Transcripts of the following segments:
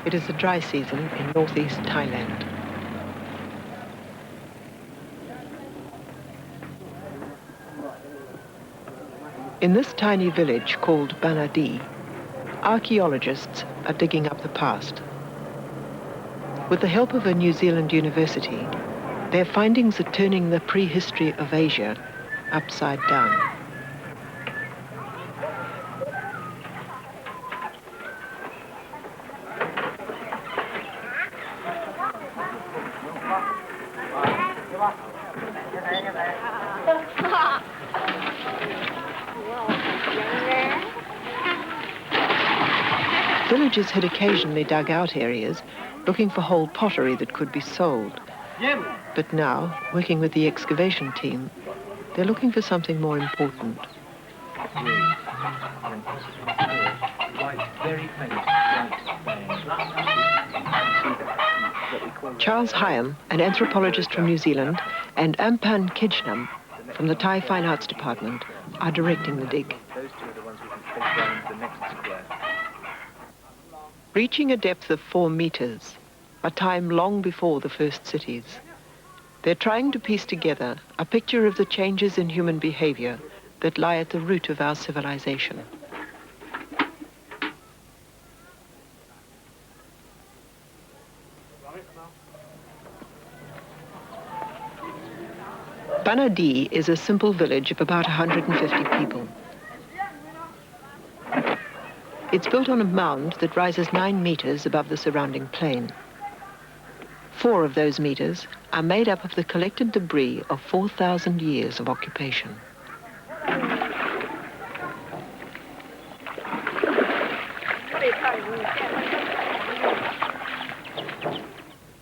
It is the dry season in Northeast Thailand. In this tiny village called Banadi, archaeologists are digging up the past. With the help of a New Zealand university, their findings are turning the prehistory of Asia upside down. Villagers had occasionally dug out areas looking for whole pottery that could be sold. But now, working with the excavation team, they're looking for something more important. Charles Hyam, an anthropologist from New Zealand, and Ampan Kijnam from the Thai Fine Arts Department are directing the dig. Reaching a depth of 4 meters, a time long before the first cities, they're trying to piece together a picture of the changes in human behavior that lie at the root of our civilization. Banadi is a simple village of about 150 people. It's built on a mound that rises 9 meters above the surrounding plain. 4 of those meters are made up of the collected debris of 4,000 years of occupation.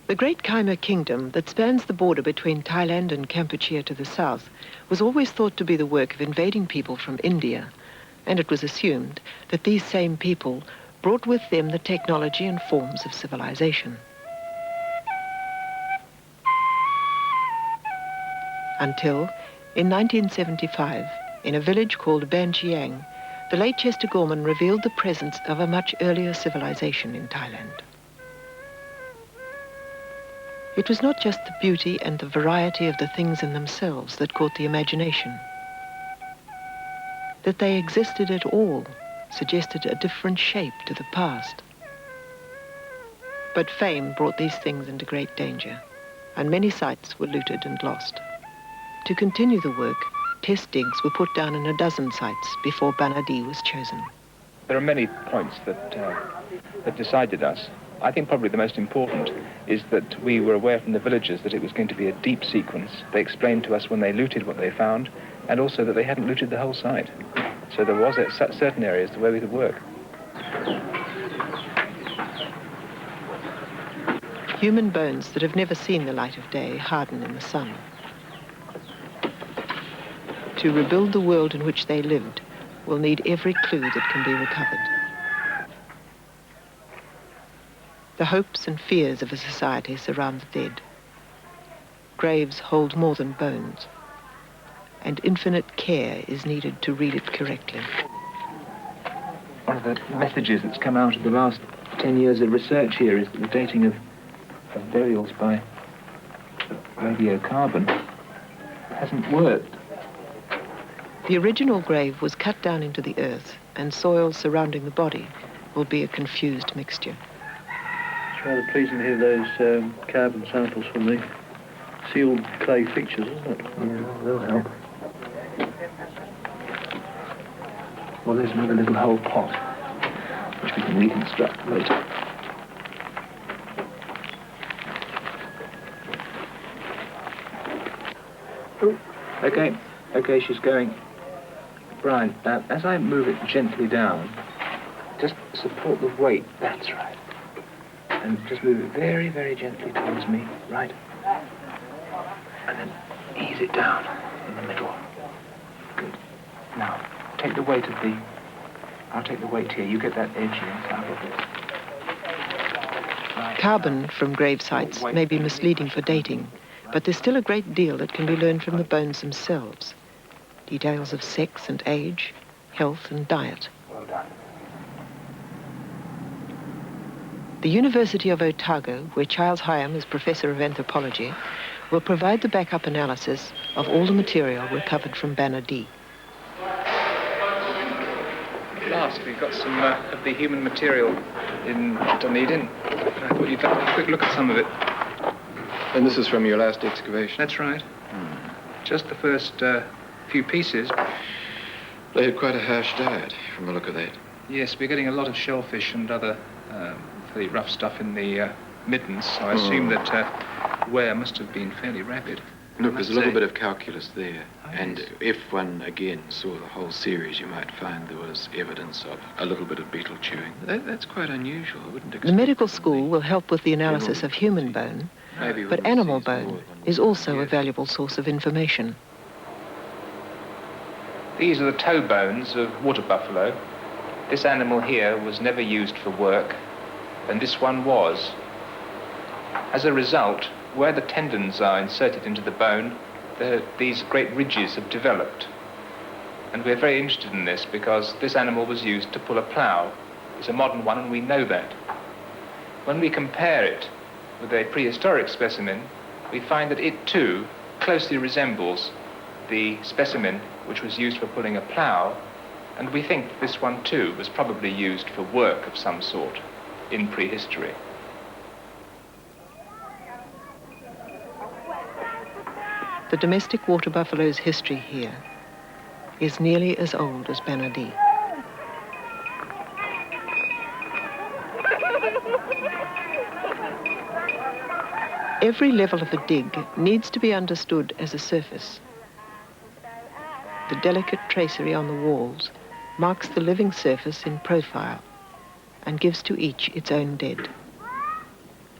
The Great Khmer Kingdom that spans the border between Thailand and Kampuchea to the south was always thought to be the work of invading people from India, and it was assumed that these same people brought with them the technology and forms of civilization. Until, in 1975, in a village called Ban Chiang, the late Chester Gorman revealed the presence of a much earlier civilization in Thailand. It was not just the beauty and the variety of the things in themselves that caught the imagination. That they existed at all suggested a different shape to the past. But fame brought these things into great danger, and many sites were looted and lost. To continue the work, test digs were put down in a dozen sites before Banadi was chosen. There are many points that decided us. I think probably the most important is that we were aware from the villagers that it was going to be a deep sequence. They explained to us when they looted what they found, and also that they hadn't looted the whole site. So there was certain areas where we could work. Human bones that have never seen the light of day harden in the sun. To rebuild the world in which they lived, we'll need every clue that can be recovered. The hopes and fears of a society surround the dead. Graves hold more than bones, and infinite care is needed to read it correctly. One of the messages that's come out of the last 10 years of research here is that the dating of burials by radiocarbon hasn't worked. The original grave was cut down into the earth, and soil surrounding the body will be a confused mixture. It's rather pleasing to hear those carbon samples from the sealed clay fixtures, isn't it? Yeah, they'll help. Well, there's another little whole pot, which we can reconstruct later. Oh, okay, she's going. Brian, as I move it gently down, just support the weight, that's right. And just move it very, very gently towards me, right? And then ease it down in the middle. Good. Now, take the weight of the... I'll take the weight here. You get that edge here. I'll get this. Right. Carbon from grave sites may be misleading for dating, but there's still a great deal that can be learned from the bones themselves. Details of sex and age, health and diet. Well done. The University of Otago, where Charles Hyam is Professor of Anthropology, will provide the backup analysis of all the material recovered from Banadi. At last, we've got some of the human material in Dunedin. I thought you'd have a quick look at some of it. And this is from your last excavation? That's right. Just the first few pieces. They had quite a harsh diet, from the look of that. Yes, we're getting a lot of shellfish and other fairly rough stuff in the middens, so I assume that wear must have been fairly rapid. Look, there's a little bit of calculus there. Oh, and yes. if one, again, saw the whole series, you might find there was evidence of a little bit of beetle chewing. That's quite unusual. I wouldn't expect The medical school will help with the analysis of human bone, but animal bone is also a valuable source of information. These are the toe bones of water buffalo. This animal here was never used for work, and this one was. As a result, where the tendons are inserted into the bone, these great ridges have developed. And we're very interested in this because this animal was used to pull a plough. It's a modern one, and we know that. When we compare it with a prehistoric specimen, we find that it too closely resembles the specimen which was used for pulling a plough, and we think this one too was probably used for work of some sort in prehistory. The domestic water buffalo's history here is nearly as old as Banadi. Every level of a dig needs to be understood as a surface. The delicate tracery on the walls marks the living surface in profile and gives to each its own dead.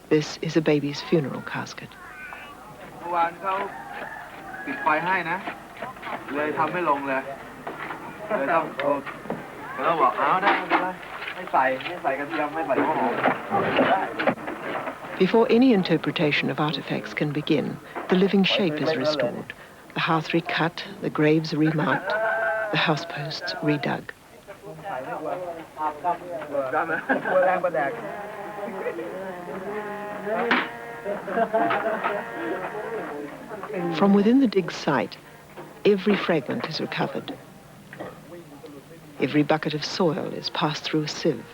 This is a baby's funeral casket. Before any interpretation of artifacts can begin, the living shape is restored, the hearth recut, the graves remarked, the houseposts redug. From within the dig site, every fragment is recovered. Every bucket of soil is passed through a sieve.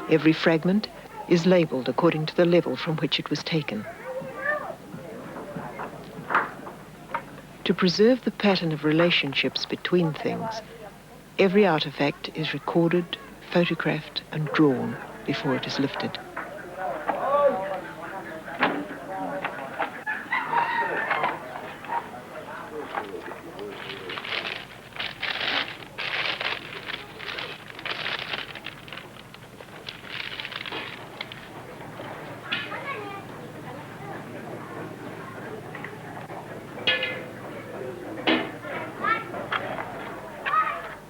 Every fragment is labelled according to the level from which it was taken. To preserve the pattern of relationships between things, every artifact is recorded, photographed and drawn before it is lifted.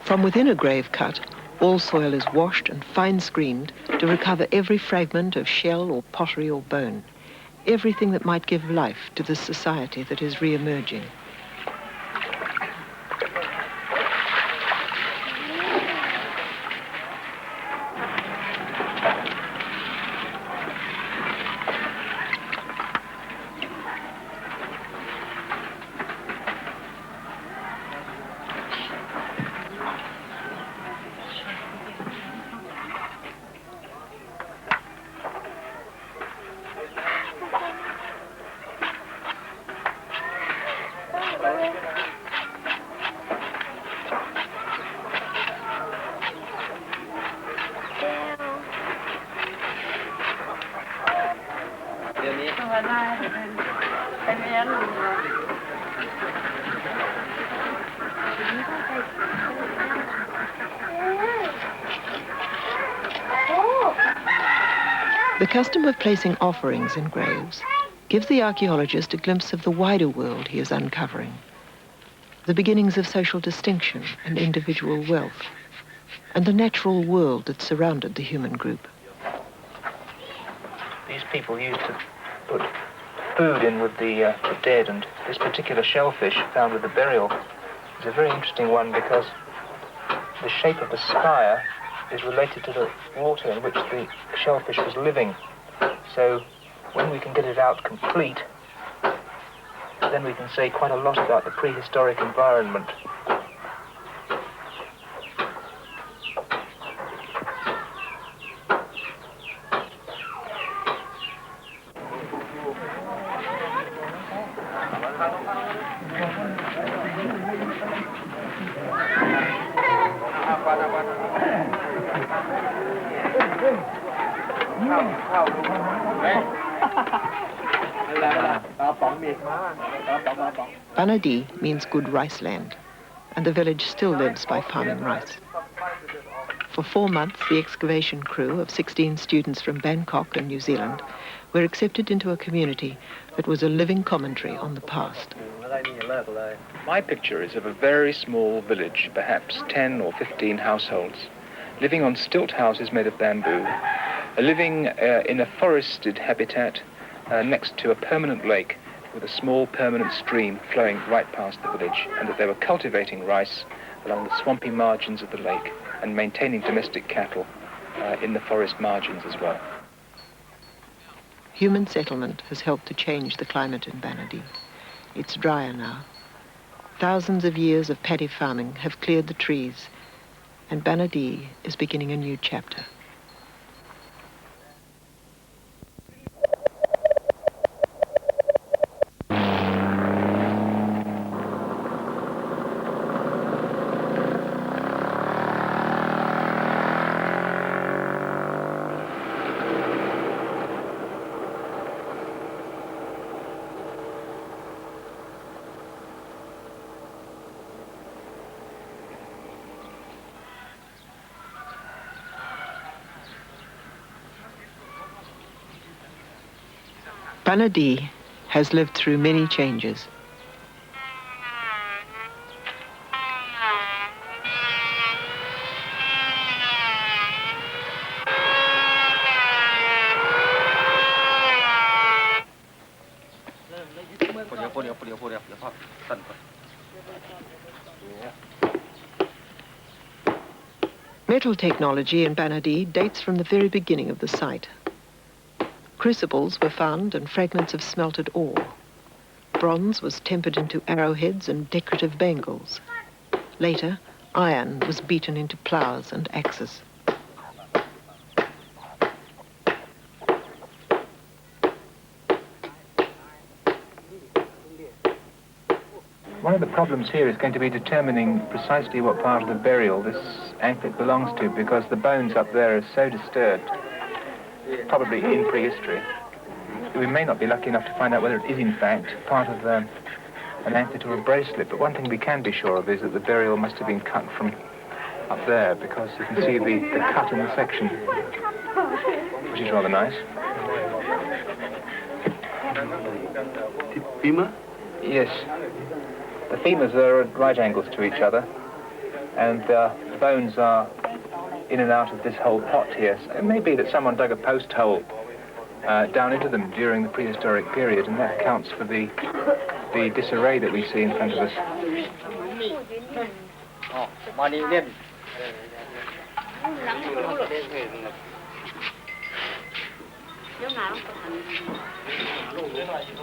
From within a grave cut, all soil is washed and fine-screened to recover every fragment of shell or pottery or bone, everything that might give life to the society that is re-emerging. The custom of placing offerings in graves gives the archaeologist a glimpse of the wider world he is uncovering, the beginnings of social distinction and individual wealth, and the natural world that surrounded the human group. These people used to put food in with the dead, and this particular shellfish found with the burial is a very interesting one because the shape of the spire is related to the water in which the shellfish was living. So when we can get it out complete, then we can say quite a lot about the prehistoric environment. Banadi means good rice land, and the village still lives by farming rice. For 4 months, the excavation crew of 16 students from Bangkok and New Zealand were accepted into a community that was a living commentary on the past. My picture is of a very small village, perhaps 10 or 15 households, living on stilt houses made of bamboo, living in a forested habitat next to a permanent lake with a small permanent stream flowing right past the village, and that they were cultivating rice along the swampy margins of the lake and maintaining domestic cattle in the forest margins as well. Human settlement has helped to change the climate in Banadi. It's drier now. Thousands of years of paddy farming have cleared the trees, and Banadi is beginning a new chapter. Banadi has lived through many changes. Metal technology in Banadi dates from the very beginning of the site. Crucibles were found and fragments of smelted ore. Bronze was tempered into arrowheads and decorative bangles. Later, iron was beaten into ploughs and axes. One of the problems here is going to be determining precisely what part of the burial this anklet belongs to, because the bones up there are so disturbed, probably in prehistory. We may not be lucky enough to find out whether it is in fact part of an anklet or a bracelet, but one thing we can be sure of is that the burial must have been cut from up there, because you can see the cut in the section, which is rather nice. Femur? Yes. The femurs are at right angles to each other, and the bones are in and out of this whole pot here. So it may be that someone dug a post hole down into them during the prehistoric period, and that accounts for the disarray that we see in front of us.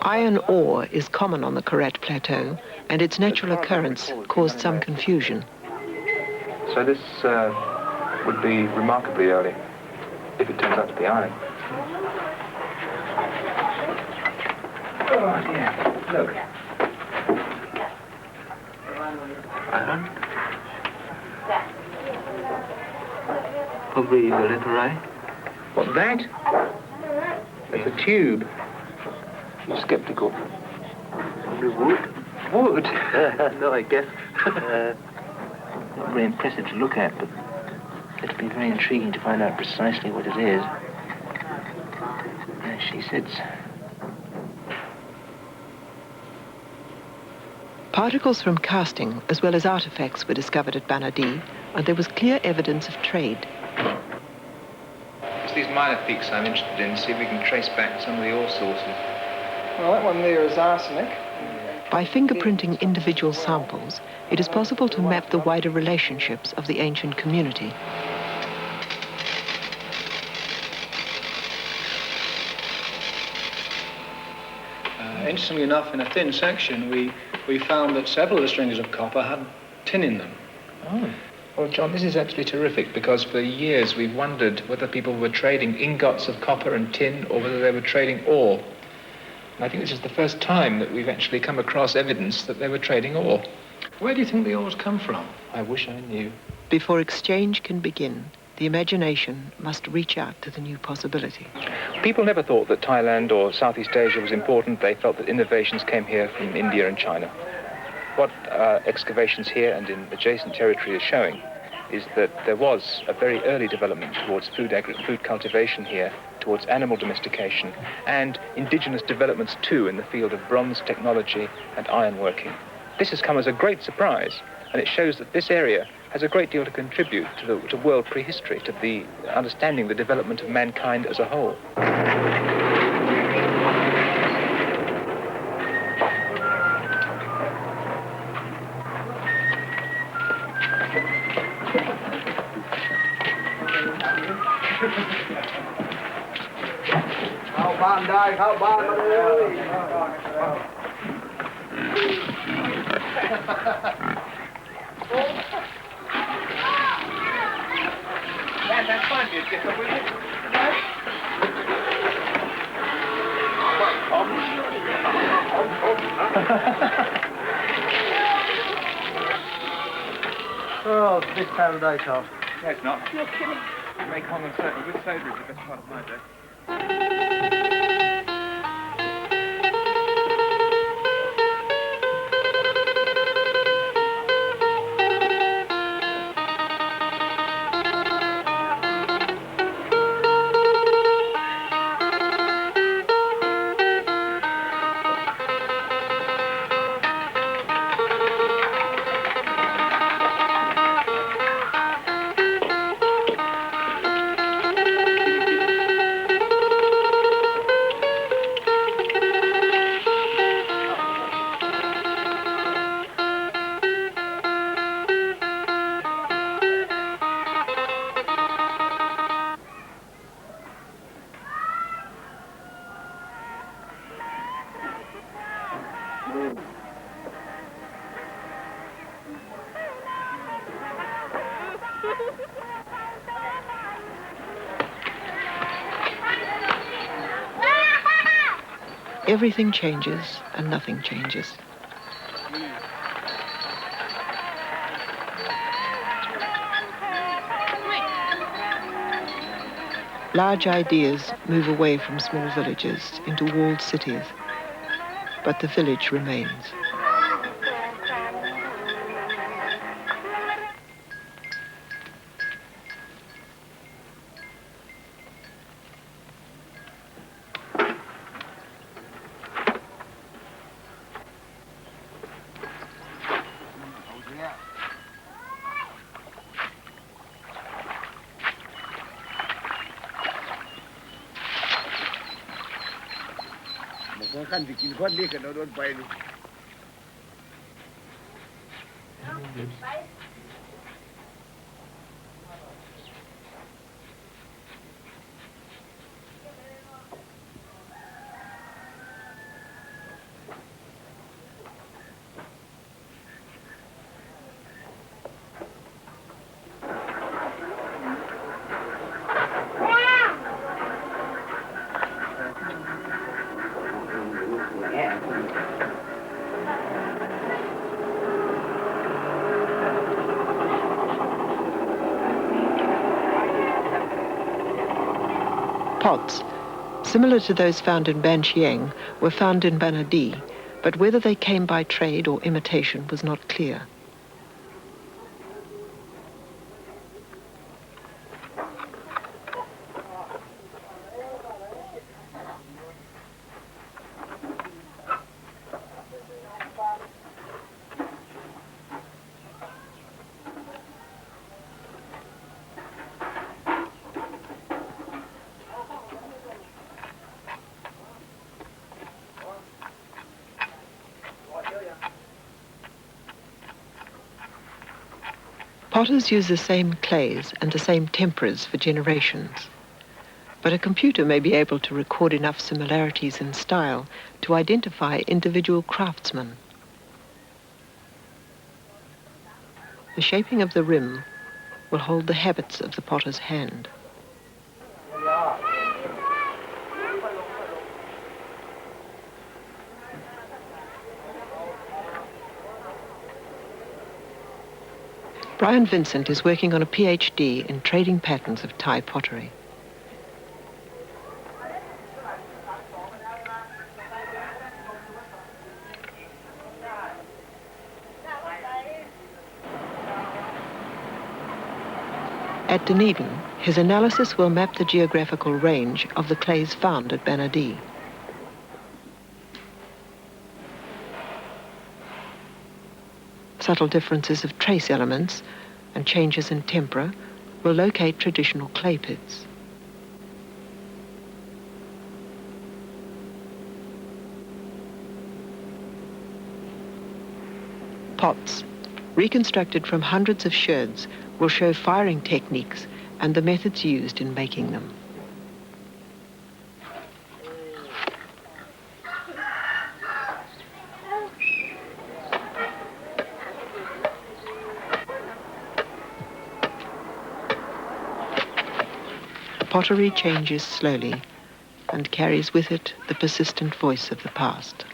Iron ore is common on the Karat Plateau, and its natural occurrence caused some confusion. So this would be remarkably early, if it turns out to be iron. Oh dear, look. Iron? Probably the letter A. What's that? It's a tube. You're sceptical. Probably wood. Wood? No, I guess. Not very impressive to look at, but it'll be very intriguing to find out precisely what it is. There she sits. Particles from casting, as well as artifacts, were discovered at Banadi, and there was clear evidence of trade. It's these minor peaks I'm interested in, see if we can trace back some of the ore sources. Well, that one there is arsenic. By fingerprinting individual samples, it is possible to map the wider relationships of the ancient community. Interestingly enough, in a thin section, we found that several of the strings of copper had tin in them. Oh. Well, John, this is absolutely terrific, because for years we've wondered whether people were trading ingots of copper and tin or whether they were trading ore. And I think this is the first time that we've actually come across evidence that they were trading ore. Where do you think the ores come from? I wish I knew. Before exchange can begin, the imagination must reach out to the new possibility. People never thought that Thailand or Southeast Asia was important. They felt that innovations came here from India and China. What excavations here and in adjacent territory is showing is that there was a very early development towards food cultivation here, towards animal domestication, and indigenous developments too in the field of bronze technology and ironworking. This has come as a great surprise, and it shows that this area has a great deal to contribute to world prehistory, to the understanding the development of mankind as a whole. Oh, this paradise off. No, it's not. You're kidding. Make Hong and Circle with soda is the best part of my day. Everything changes and nothing changes. Large ideas move away from small villages into walled cities, but the village remains. Pots, similar to those found in Ban Chieng, were found in Banadi, but whether they came by trade or imitation was not clear. Potters use the same clays and the same temperas for generations, but a computer may be able to record enough similarities in style to identify individual craftsmen. The shaping of the rim will hold the habits of the potter's hand. Brian Vincent is working on a PhD in trading patterns of Thai pottery. At Dunedin, his analysis will map the geographical range of the clays found at Banadi. Subtle differences of trace elements and changes in tempera will locate traditional clay pits. Pots, reconstructed from hundreds of sherds, will show firing techniques and the methods used in making them. Pottery changes slowly and carries with it the persistent voice of the past.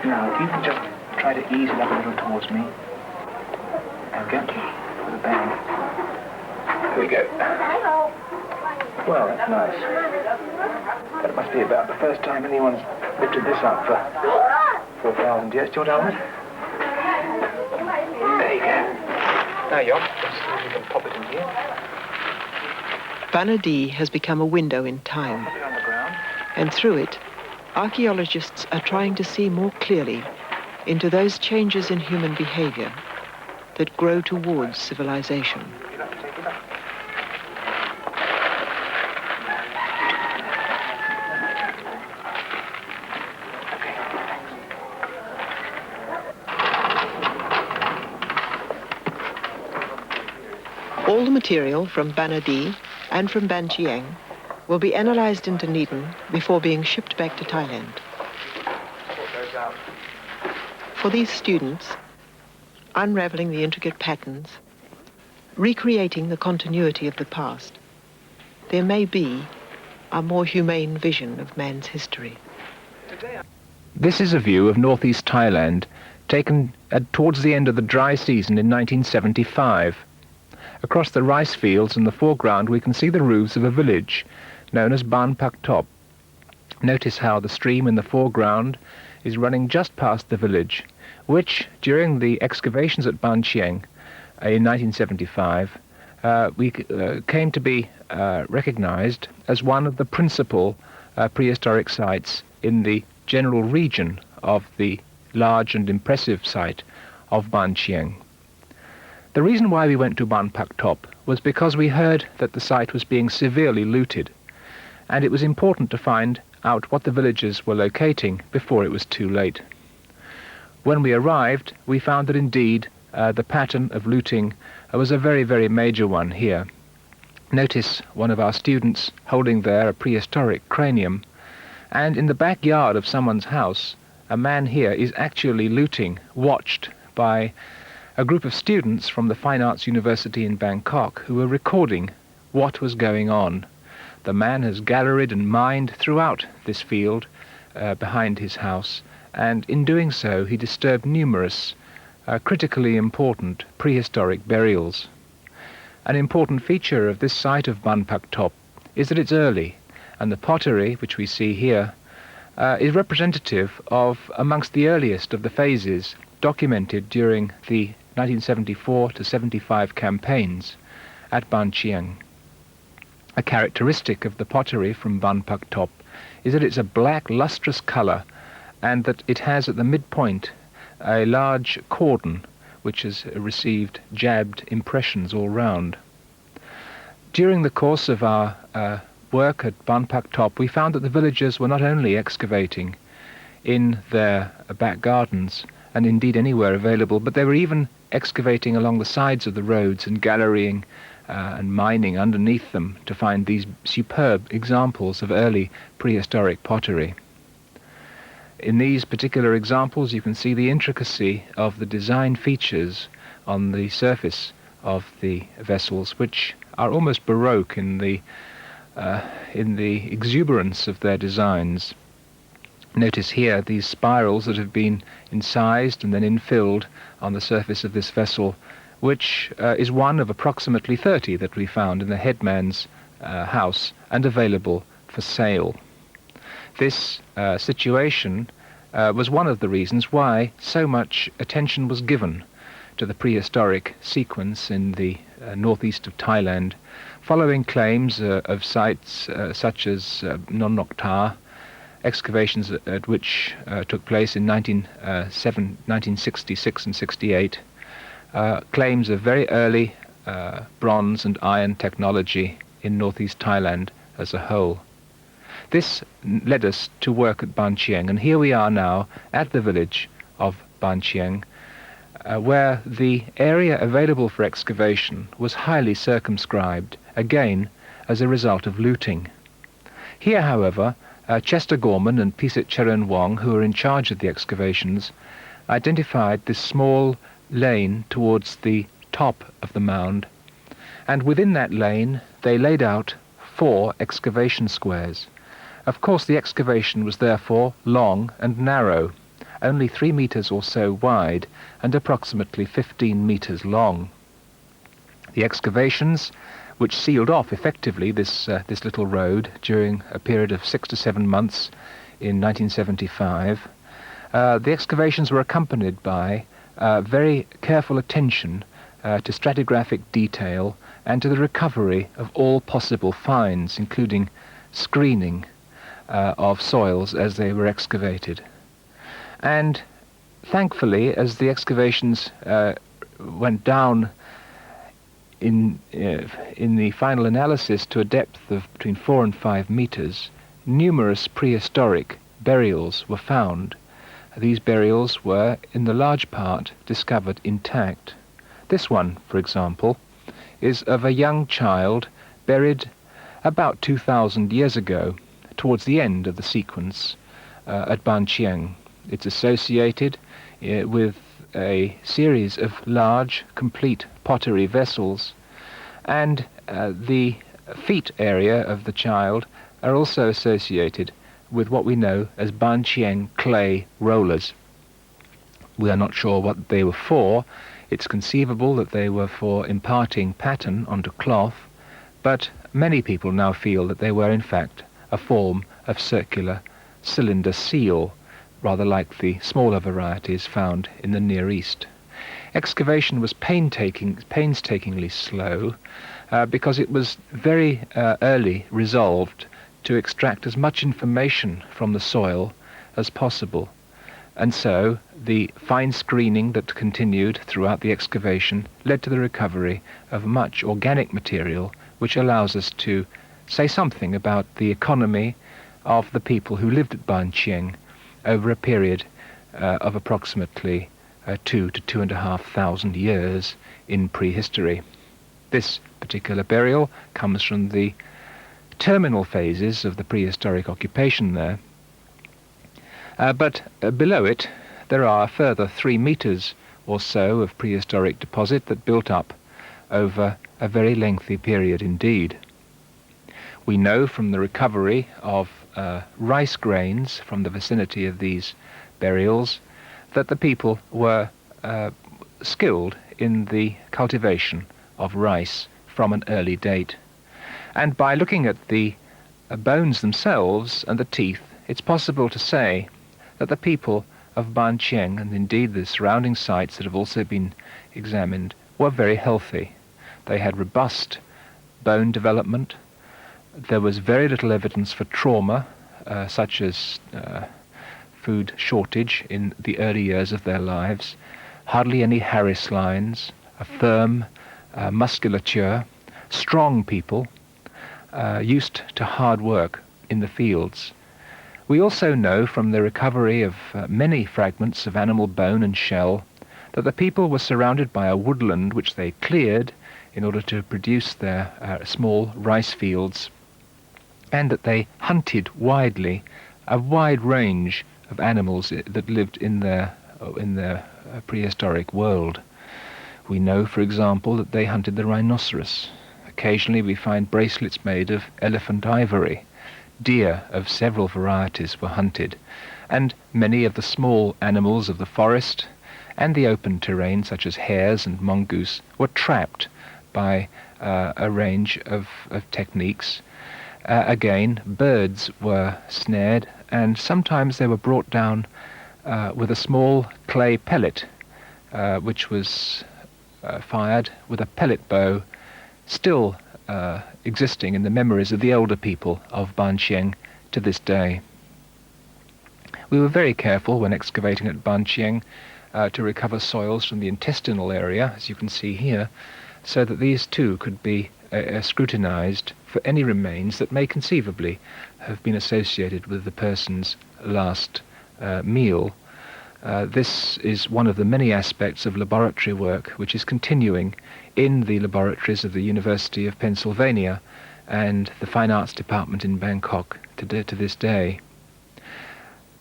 Now, if you can just try to ease it up a little towards me. Okay, with a bang. There we go. Well, that's nice. That must be about the first time anyone's lifted this up for 1,000 years. Do you want to hold it? There you go. Now, Job, let's see if we can pop it in here. Banadi has become a window in time, Pop it on the ground. and through it, archaeologists are trying to see more clearly into those changes in human behavior that grow towards civilization. Get up, take it up. All the material from Banadi and from Ban Chiang will be analysed in Dunedin before being shipped back to Thailand. For these students, unravelling the intricate patterns, recreating the continuity of the past, there may be a more humane vision of man's history. This is a view of Northeast Thailand taken towards the end of the dry season in 1975. Across the rice fields in the foreground we can see the roofs of a village known as Ban Pak Top. Notice how the stream in the foreground is running just past the village, which during the excavations at Ban Chiang in 1975 came to be recognized as one of the principal prehistoric sites in the general region of the large and impressive site of Ban Chiang. The reason why we went to Ban Pak Top was because we heard that the site was being severely looted, and it was important to find out what the villagers were locating before it was too late. When we arrived, we found that indeed the pattern of looting was a very, very major one here. Notice one of our students holding there a prehistoric cranium, and in the backyard of someone's house a man here is actually looting, watched by a group of students from the Fine Arts University in Bangkok who were recording what was going on. The man has galleried and mined throughout this field behind his house, and in doing so he disturbed numerous critically important prehistoric burials. An important feature of this site of Ban Pak Top is that it's early, and the pottery, which we see here, is representative of amongst the earliest of the phases documented during the 1974 to 75 campaigns at Ban Chiang. A characteristic of the pottery from Ban Pak Top is that it's a black lustrous colour, and that it has at the midpoint a large cordon which has received jabbed impressions all round. During the course of our work at Ban Pak Top, we found that the villagers were not only excavating in their back gardens, and indeed anywhere available, but they were even excavating along the sides of the roads and gallerying and mining underneath them to find these superb examples of early prehistoric pottery. In these particular examples you can see the intricacy of the design features on the surface of the vessels, which are almost baroque in the exuberance of their designs. Notice here these spirals that have been incised and then infilled on the surface of this vessel, which is one of approximately 30 that we found in the headman's house and available for sale. This situation was one of the reasons why so much attention was given to the prehistoric sequence in the northeast of Thailand, following claims of sites such as Non Nok Ta, excavations at which took place in 1966 and 68, claims of very early bronze and iron technology in northeast Thailand as a whole. This led us to work at Ban Chiang, and here we are now at the village of Ban Chiang, where the area available for excavation was highly circumscribed, again as a result of looting. Here, however, Chester Gorman and Pisit Charan Wong, who were in charge of the excavations, identified this small lane towards the top of the mound, and within that lane they laid out 4 excavation squares. Of course, the excavation was therefore long and narrow, only 3 meters or so wide and approximately 15 meters long. The excavations, which sealed off effectively this little road during a period of 6 to 7 months in 1975, the excavations were accompanied by very careful attention to stratigraphic detail and to the recovery of all possible finds, including screening of soils as they were excavated. And thankfully, as the excavations went down in the final analysis to a depth of between 4 and 5 meters, numerous prehistoric burials were found. These burials were, in the large part, discovered intact. This one, for example, is of a young child buried about 2,000 years ago, towards the end of the sequence at Ban Chiang. It's associated with a series of large, complete pottery vessels, and the feet area of the child are also associated with what we know as Ban Chiang clay rollers. We are not sure what they were for. It's conceivable that they were for imparting pattern onto cloth, but many people now feel that they were in fact a form of circular cylinder seal, rather like the smaller varieties found in the Near East. Excavation was painstakingly slow because it was very early resolved to extract as much information from the soil as possible. And so the fine screening that continued throughout the excavation led to the recovery of much organic material, which allows us to say something about the economy of the people who lived at Ban Chiang over a period of approximately 2 to 2,500 years in prehistory. This particular burial comes from the terminal phases of the prehistoric occupation there. But below it there are a further 3 meters or so of prehistoric deposit that built up over a very lengthy period indeed. We know from the recovery of rice grains from the vicinity of these burials that the people were skilled in the cultivation of rice from an early date. And by looking at the bones themselves and the teeth, it's possible to say that the people of Ban Chieng, and indeed the surrounding sites that have also been examined, were very healthy. They had robust bone development. There was very little evidence for trauma, such as food shortage in the early years of their lives, hardly any Harris lines, a firm musculature, strong people, used to hard work in the fields. We also know from the recovery of many fragments of animal bone and shell that the people were surrounded by a woodland which they cleared in order to produce their small rice fields, and that they hunted widely, a wide range of animals that lived in their prehistoric world. We know, for example, that they hunted the rhinoceros. Occasionally we find bracelets made of elephant ivory. Deer of several varieties were hunted, and many of the small animals of the forest and the open terrain, such as hares and mongoose, were trapped by a range of techniques. Again, birds were snared, and sometimes they were brought down with a small clay pellet, which was fired with a pellet bow, still existing in the memories of the older people of Ban Chieng to this day. We were very careful when excavating at Ban Chieng to recover soils from the intestinal area, as you can see here, so that these too could be scrutinized for any remains that may conceivably have been associated with the person's last meal. This is one of the many aspects of laboratory work which is continuing in the laboratories of the University of Pennsylvania and the Fine Arts Department in Bangkok to this day.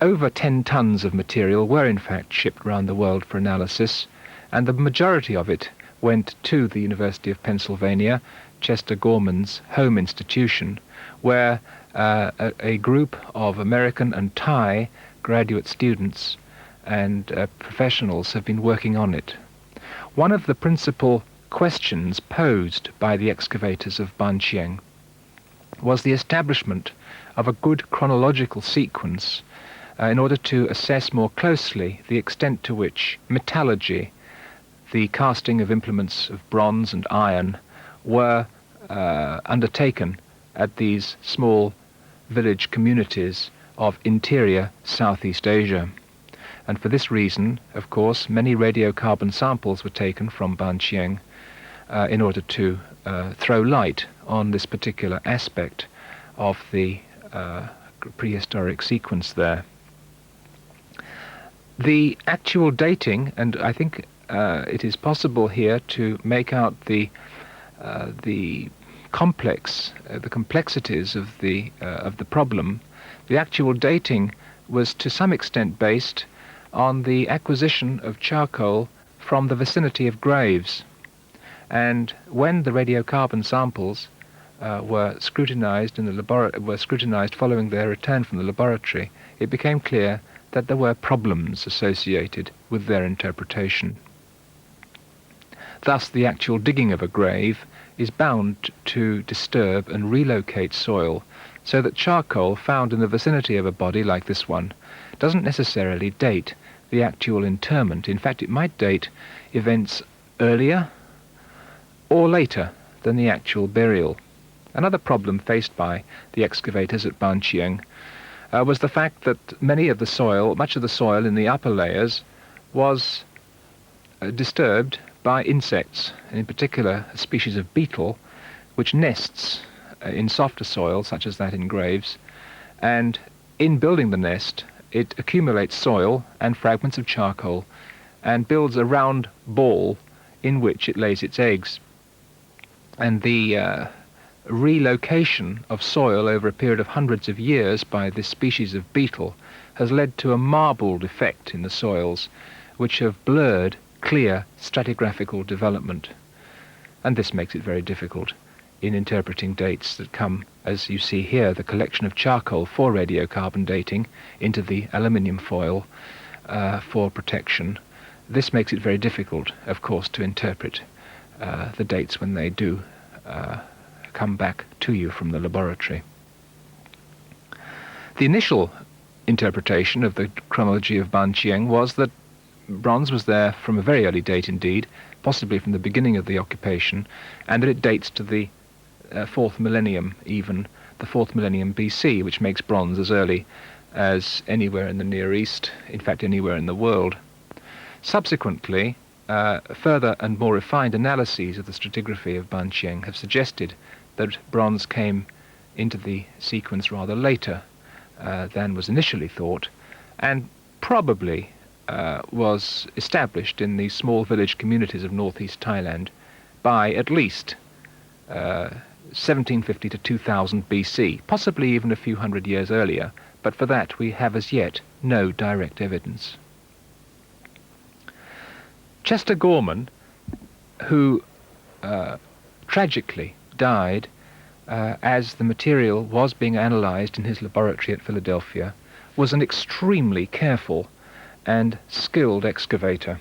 Over 10 tons of material were in fact shipped around the world for analysis, and the majority of it went to the University of Pennsylvania, Chester Gorman's home institution, where a group of American and Thai graduate students and professionals have been working on it. One of the principal questions posed by the excavators of Ban Chieng was the establishment of a good chronological sequence in order to assess more closely the extent to which metallurgy, the casting of implements of bronze and iron, were undertaken at these small village communities of interior Southeast Asia. And for this reason, of course, many radiocarbon samples were taken from Ban Chieng in order to throw light on this particular aspect of the prehistoric sequence there. The actual dating, and I think it is possible here to make out the complexities of the problem. The actual dating was to some extent based on the acquisition of charcoal from the vicinity of graves. And when the radiocarbon samples were scrutinized in the following their return from the laboratory, it became clear that there were problems associated with their interpretation. Thus, the actual digging of a grave is bound to disturb and relocate soil, so that charcoal found in the vicinity of a body like this one doesn't necessarily date the actual interment. In fact, it might date events earlier or later than the actual burial. Another problem faced by the excavators at Ban Chieng was the fact that much of the soil in the upper layers was disturbed by insects, and in particular a species of beetle which nests in softer soil, such as that in graves, and in building the nest it accumulates soil and fragments of charcoal and builds a round ball in which it lays its eggs. And the relocation of soil over a period of hundreds of years by this species of beetle has led to a marbled effect in the soils, which have blurred clear stratigraphical development. And this makes it very difficult in interpreting dates that come, as you see here, the collection of charcoal for radiocarbon dating into the aluminium foil for protection. This makes it very difficult, of course, to interpret the dates when they do come back to you from the laboratory. The initial interpretation of the chronology of Banqiang was that bronze was there from a very early date indeed, possibly from the beginning of the occupation, and that it dates to the 4th millennium even, the 4th millennium BC, which makes bronze as early as anywhere in the Near East, in fact anywhere in the world. Subsequently, further and more refined analyses of the stratigraphy of Banqiang have suggested that bronze came into the sequence rather later than was initially thought, and probably was established in the small village communities of Northeast Thailand by at least 1750 to 2000 BC, possibly even a few hundred years earlier, but for that we have as yet no direct evidence. Chester Gorman, who tragically died as the material was being analysed in his laboratory at Philadelphia, was an extremely careful and skilled excavator.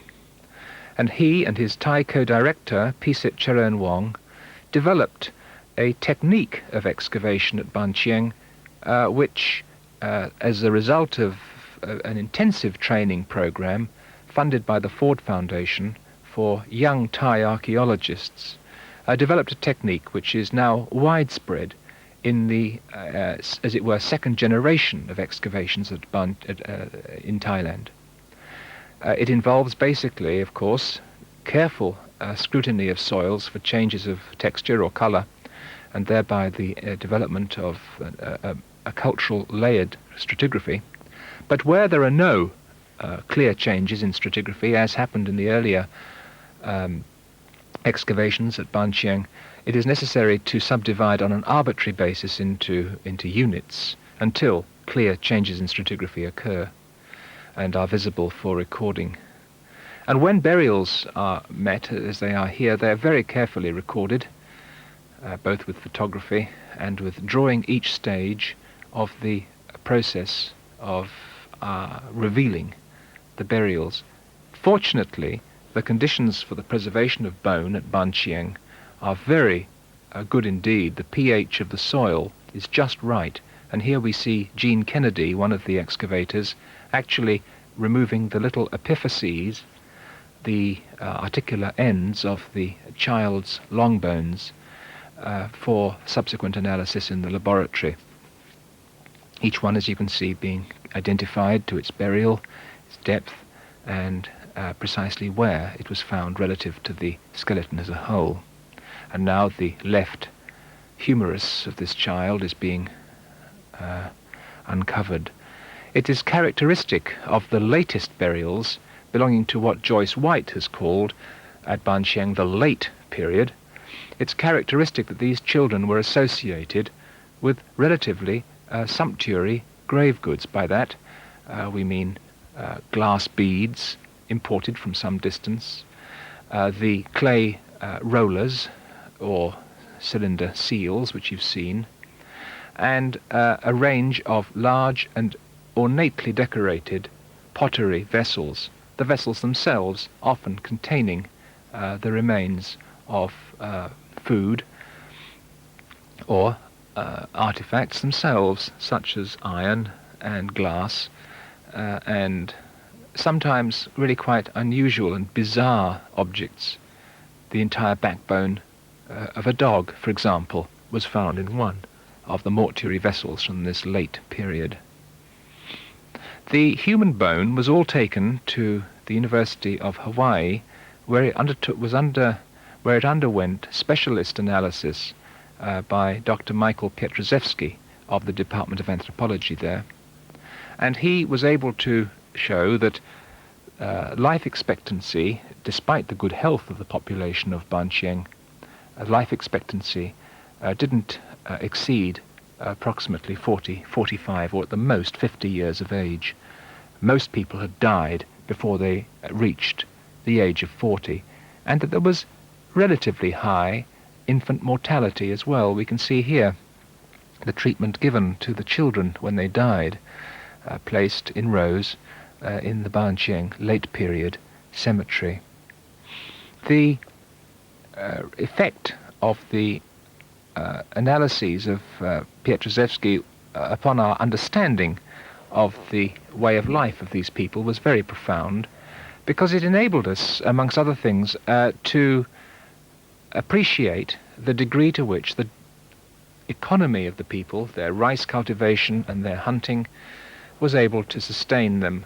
And he and his Thai co-director, Pisit Charoen Wong, developed a technique of excavation at Banqiang which, as a result of an intensive training program funded by the Ford Foundation for young Thai archaeologists, developed a technique which is now widespread in the, as it were, second generation of excavations in Thailand. It involves basically, of course, careful scrutiny of soils for changes of texture or colour, and thereby the development of a cultural layered stratigraphy. But where there are no clear changes in stratigraphy, as happened in the earlier excavations at Banqiang, it is necessary to subdivide on an arbitrary basis into units until clear changes in stratigraphy occur and are visible for recording. And when burials are met, as they are here, they are very carefully recorded, both with photography and with drawing each stage of the process of revealing the burials. Fortunately, the conditions for the preservation of bone at Banqiang are very good indeed. The pH of the soil is just right, and here we see Gene Kennedy, one of the excavators, actually removing the little epiphyses, the articular ends of the child's long bones for subsequent analysis in the laboratory. Each one, as you can see, being identified to its burial, its depth, and precisely where it was found relative to the skeleton as a whole. And now the left humerus of this child is being uncovered. It is characteristic of the latest burials belonging to what Joyce White has called at Banqiang the late period. It's characteristic that these children were associated with relatively sumptuary grave goods. By that we mean glass beads imported from some distance, the clay rollers or cylinder seals which you've seen, and a range of large and ornately decorated pottery vessels, the vessels themselves often containing the remains of food or artifacts themselves, such as iron and glass, and sometimes really quite unusual and bizarre objects. The entire backbone of a dog, for example, was found in one of the mortuary vessels from this late period. The human bone was all taken to the University of Hawaii, where it underwent specialist analysis by Dr. Michael Pietrzewski of the Department of Anthropology there. And he was able to show that life expectancy, despite the good health of the population of Banqiang, life expectancy didn't exceed approximately 40, 45, or at the most 50 years of age. Most people had died before they reached the age of 40, and that there was relatively high infant mortality as well. We can see here the treatment given to the children when they died, placed in rows in the Ban Chieng late period cemetery. The effect of the analyses of Pietrzewski upon our understanding of the way of life of these people was very profound, because it enabled us, amongst other things, to appreciate the degree to which the economy of the people, their rice cultivation and their hunting, was able to sustain them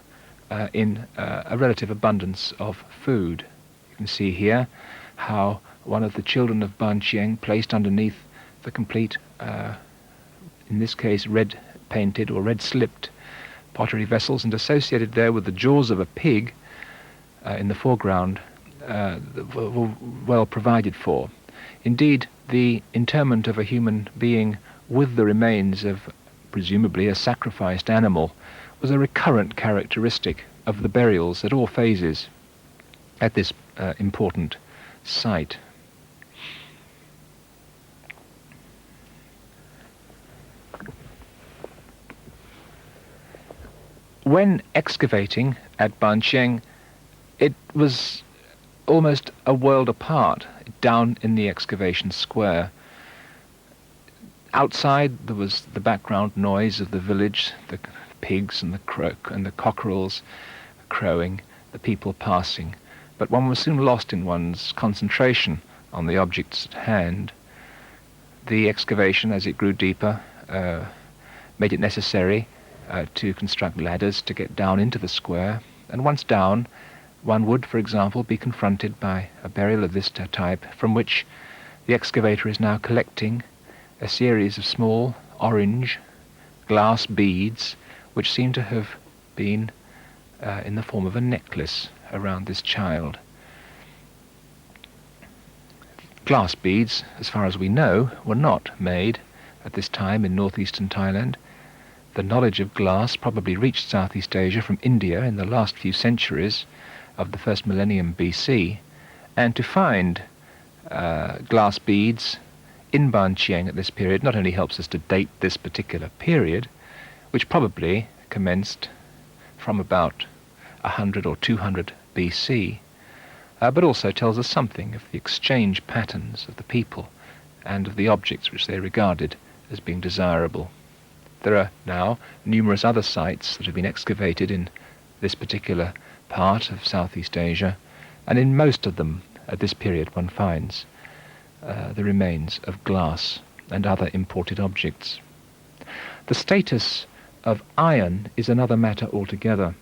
in a relative abundance of food. You can see here how one of the children of Ban Chieng, placed underneath the complete, in this case red-painted or red-slipped pottery vessels, and associated there with the jaws of a pig in the foreground, were well provided for. Indeed, the interment of a human being with the remains of presumably a sacrificed animal was a recurrent characteristic of the burials at all phases at this important site. When excavating at Ban Chieng, it was almost a world apart, down in the excavation square. Outside there was the background noise of the village, the pigs and the cockerels crowing, the people passing, but one was soon lost in one's concentration on the objects at hand. The excavation, as it grew deeper, made it necessary to construct ladders to get down into the square, and once down, one would, for example, be confronted by a burial of this type, from which the excavator is now collecting a series of small orange glass beads, which seem to have been in the form of a necklace around this child. Glass beads, as far as we know, were not made at this time in northeastern Thailand. The knowledge of glass probably reached Southeast Asia from India in the last few centuries of the first millennium BC, and to find glass beads in Ban Chieng at this period not only helps us to date this particular period, which probably commenced from about 100 or 200 BC, but also tells us something of the exchange patterns of the people and of the objects which they regarded as being desirable. There are now numerous other sites that have been excavated in this particular part of Southeast Asia, and in most of them at this period one finds the remains of glass and other imported objects. The status of iron is another matter altogether.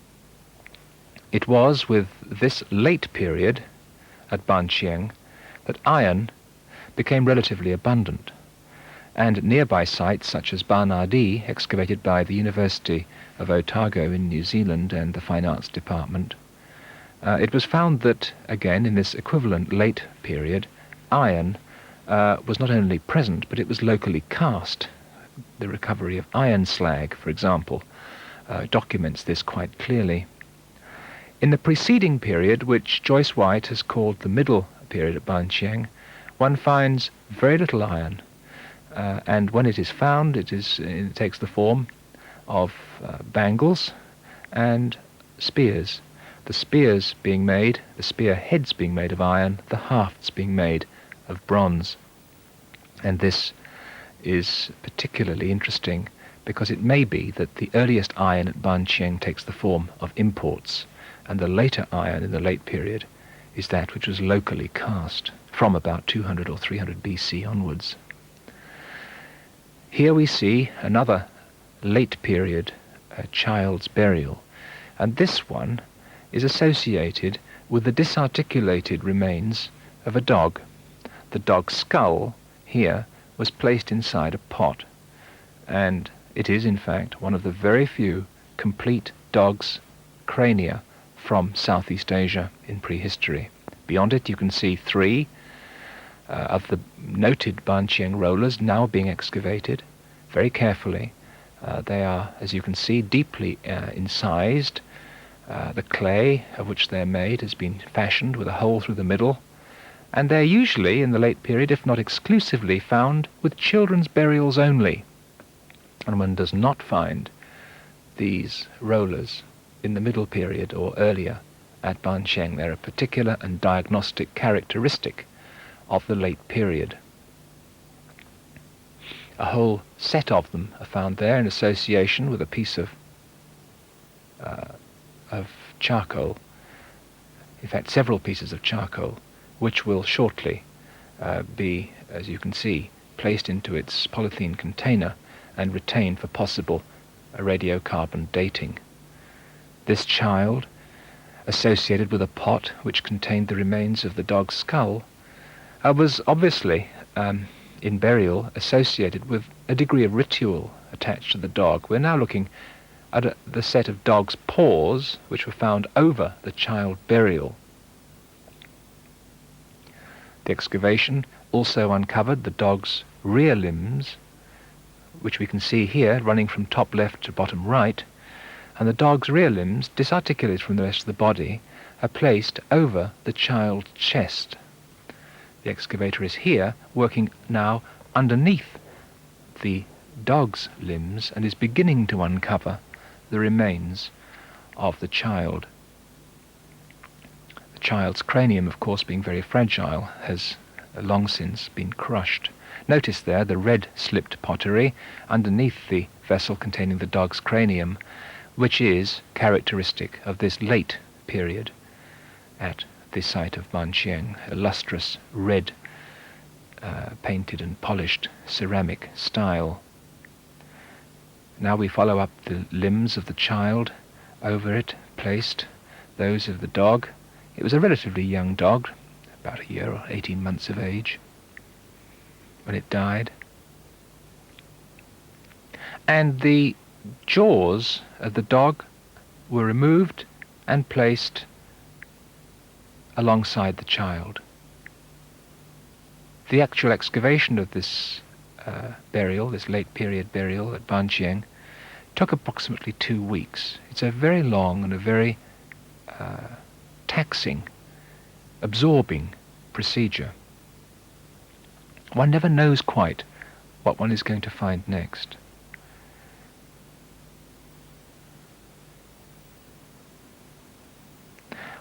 It was with this late period at Ban Chieng that iron became relatively abundant, and nearby sites such as Ban Ardi, excavated by the University of Otago in New Zealand and the Fine Arts Department, it was found that, again, in this equivalent late period, iron was not only present, but it was locally cast. The recovery of iron slag, for example, documents this quite clearly. In the preceding period, which Joyce White has called the middle period at Ban Chieng, one finds very little iron, and when it is found, it takes the form of bangles and spears. The spears being made, the spear heads being made of iron, the hafts being made of bronze. And this is particularly interesting because it may be that the earliest iron at Ban Chieng takes the form of imports, and the later iron in the late period is that which was locally cast from about 200 or 300 BC onwards. Here we see another late period child's burial, and this one is associated with the disarticulated remains of a dog. The dog's skull here was placed inside a pot, and it is in fact one of the very few complete dog's crania from Southeast Asia in prehistory. Beyond it you can see three of the noted Banqiang rollers now being excavated very carefully. They are, as you can see, deeply incised. The clay of which they're made has been fashioned with a hole through the middle, and they're usually, in the late period, if not exclusively, found with children's burials only. And one does not find these rollers in the middle period or earlier at Banqiang. They're a particular and diagnostic characteristic of the late period. A whole set of them are found there in association with a piece of charcoal, in fact several pieces of charcoal, which will shortly be, as you can see, placed into its polythene container and retained for possible radiocarbon dating. This child, associated with a pot which contained the remains of the dog's skull, was obviously in burial associated with a degree of ritual attached to the dog. We're now looking at the set of dog's paws which were found over the child burial. The excavation also uncovered the dog's rear limbs, which we can see here running from top left to bottom right, and the dog's rear limbs, disarticulated from the rest of the body, are placed over the child's chest. The excavator is here working now underneath the dog's limbs and is beginning to uncover the remains of the child. The child's cranium, of course, being very fragile, has long since been crushed. Notice there the red slipped pottery underneath the vessel containing the dog's cranium, which is characteristic of this late period at the site of Banqiang, a lustrous red painted and polished ceramic style. Now we follow up the limbs of the child, over it placed those of the dog. It was a relatively young dog, about a year or 18 months of age, when it died. And the jaws of the dog were removed and placed alongside the child. The actual excavation of this burial, this late period burial at Banqiang, took approximately 2 weeks. It's a very long and a very taxing, absorbing procedure. One never knows quite what one is going to find next.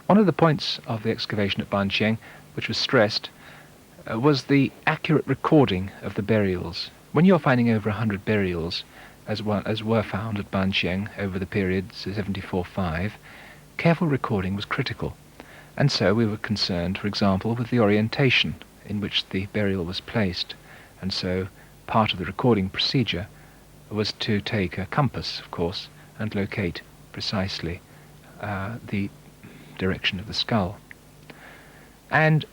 One of the points of the excavation at Banqiang, which was stressed, was the accurate recording of the burials. When you're finding over 100 burials, as were found at Banqiang over the period 74-5, careful recording was critical. And so we were concerned, for example, with the orientation in which the burial was placed. And so part of the recording procedure was to take a compass, of course, and locate precisely the direction of the skull. And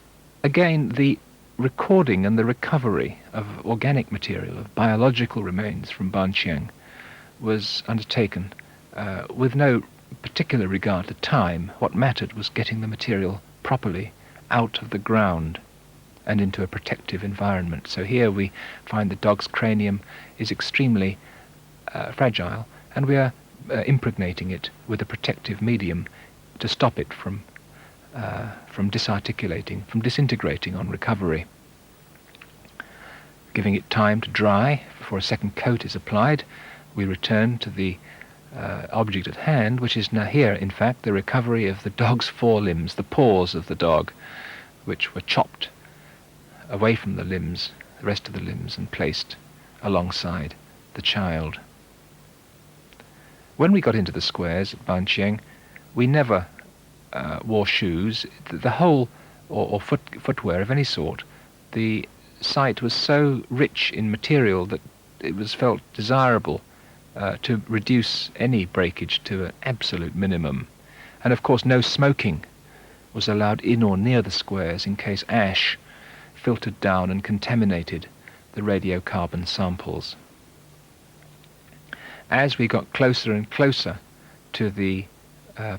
again, the recording and the recovery of organic material, of biological remains from Banqiang, was undertaken with no particular regard to time. What mattered was getting the material properly out of the ground and into a protective environment. So here we find the dog's cranium is extremely fragile, and we are impregnating it with a protective medium to stop it from disarticulating, from disintegrating on recovery. Giving it time to dry before a second coat is applied, we return to the object at hand, which is now here, in fact, the recovery of the dog's forelimbs, the paws of the dog, which were chopped away from the limbs, the rest of the limbs, and placed alongside the child. When we got into the squares at Banqiang, we never wore shoes. The whole, or footwear of any sort, the site was so rich in material that it was felt desirable to reduce any breakage to an absolute minimum. And of course no smoking was allowed in or near the squares in case ash filtered down and contaminated the radiocarbon samples. As we got closer and closer to the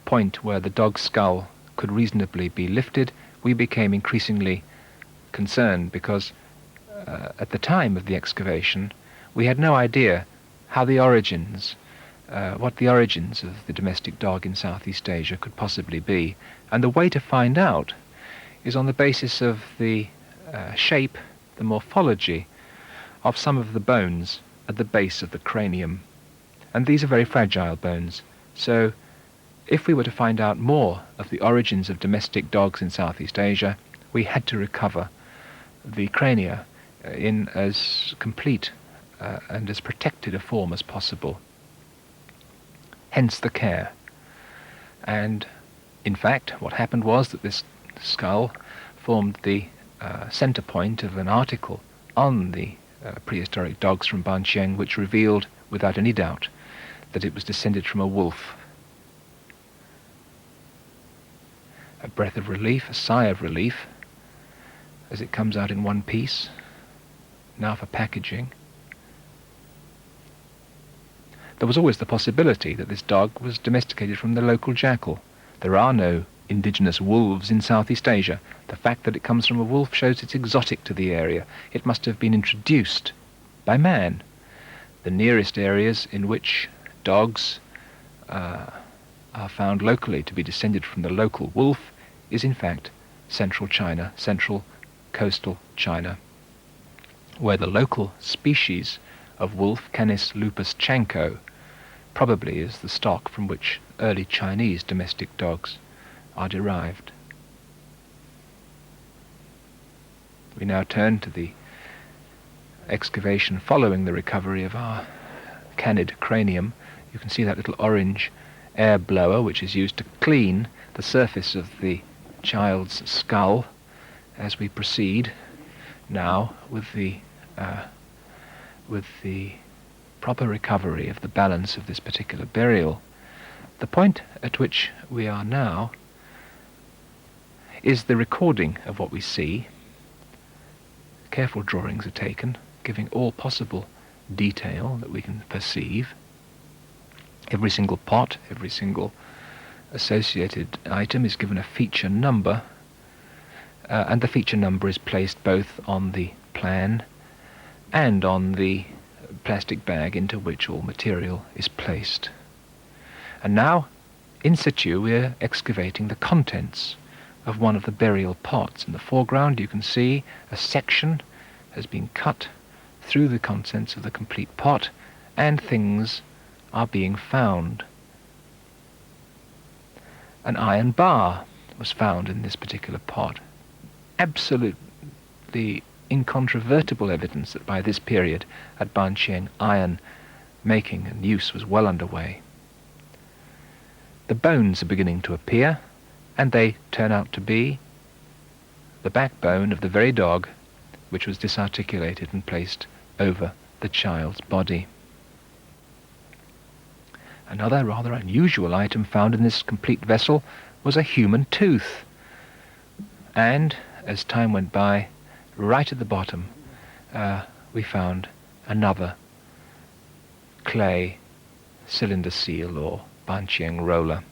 point where the dog's skull could reasonably be lifted, we became increasingly concerned because at the time of the excavation we had no idea how the origins, what the origins of the domestic dog in Southeast Asia could possibly be. And the way to find out is on the basis of the shape, the morphology of some of the bones at the base of the cranium. And these are very fragile bones. So if we were to find out more of the origins of domestic dogs in Southeast Asia, we had to recover the crania in as complete and as protected a form as possible. Hence the care. And in fact, what happened was that this skull formed the center point of an article on the prehistoric dogs from Banqiang, which revealed without any doubt that it was descended from a wolf. A breath of relief, a sigh of relief, as it comes out in one piece. Now for packaging. There was always the possibility that this dog was domesticated from the local jackal. There are no indigenous wolves in Southeast Asia. The fact that it comes from a wolf shows it's exotic to the area. It must have been introduced by man. The nearest areas in which dogs are found locally to be descended from the local wolf is in fact central China, central coastal China, where the local species of wolf, Canis lupus chanco, probably is the stock from which early Chinese domestic dogs are derived. We now turn to the excavation following the recovery of our canid cranium. You can see that little orange air blower which is used to clean the surface of the child's skull as we proceed now with the proper recovery of the balance of this particular burial. The point at which we are now is the recording of what we see. Careful drawings are taken, giving all possible detail that we can perceive. Every single pot, every single associated item is given a feature number, and the feature number is placed both on the plan and on the plastic bag into which all material is placed. And now, in situ, we're excavating the contents of one of the burial pots. In the foreground you can see a section has been cut through the contents of the complete pot, and things are being found. An iron bar was found in this particular pot. Absolutely incontrovertible evidence that by this period at Banqiang iron making and use was well underway. The bones are beginning to appear, and they turn out to be the backbone of the very dog which was disarticulated and placed over the child's body. Another rather unusual item found in this complete vessel was a human tooth. And as time went by, right at the bottom, we found another clay cylinder seal or Banqiang roller.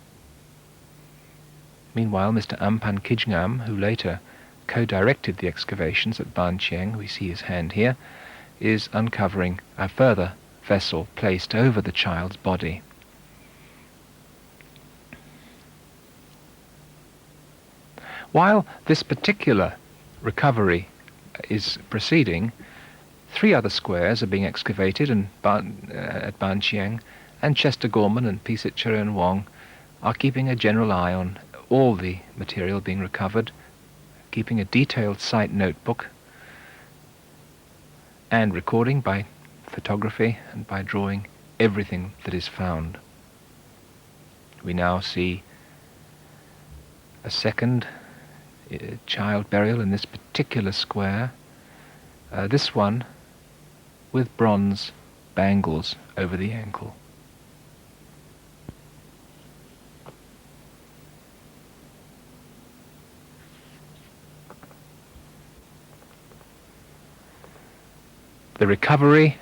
Meanwhile, Mr. Ampan Kijngam, who later co-directed the excavations at Banqiang, we see his hand here, is uncovering a further vessel placed over the child's body. While this particular recovery is proceeding, 3 other squares are being excavated at Banqiang, and Chester Gorman and Pisit Cheren Wong are keeping a general eye on all the material being recovered, keeping a detailed site notebook, and recording by photography and by drawing everything that is found. We now see a second child burial in this particular square, this one with bronze bangles over the ankle. The recovery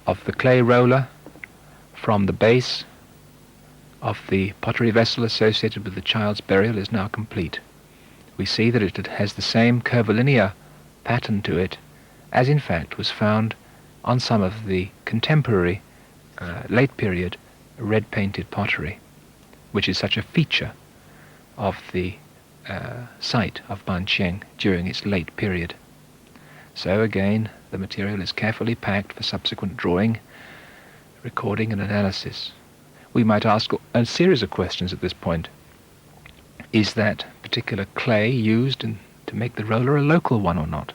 of the clay roller from the base of the pottery vessel associated with the child's burial is now complete. We see that it has the same curvilinear pattern to it, as in fact was found on some of the contemporary late period red painted pottery, which is such a feature of the site of Ban Chieng during its late period. So again, the material is carefully packed for subsequent drawing, recording and analysis. We might ask a series of questions at this point. Is that particular clay used to make the roller a local one or not?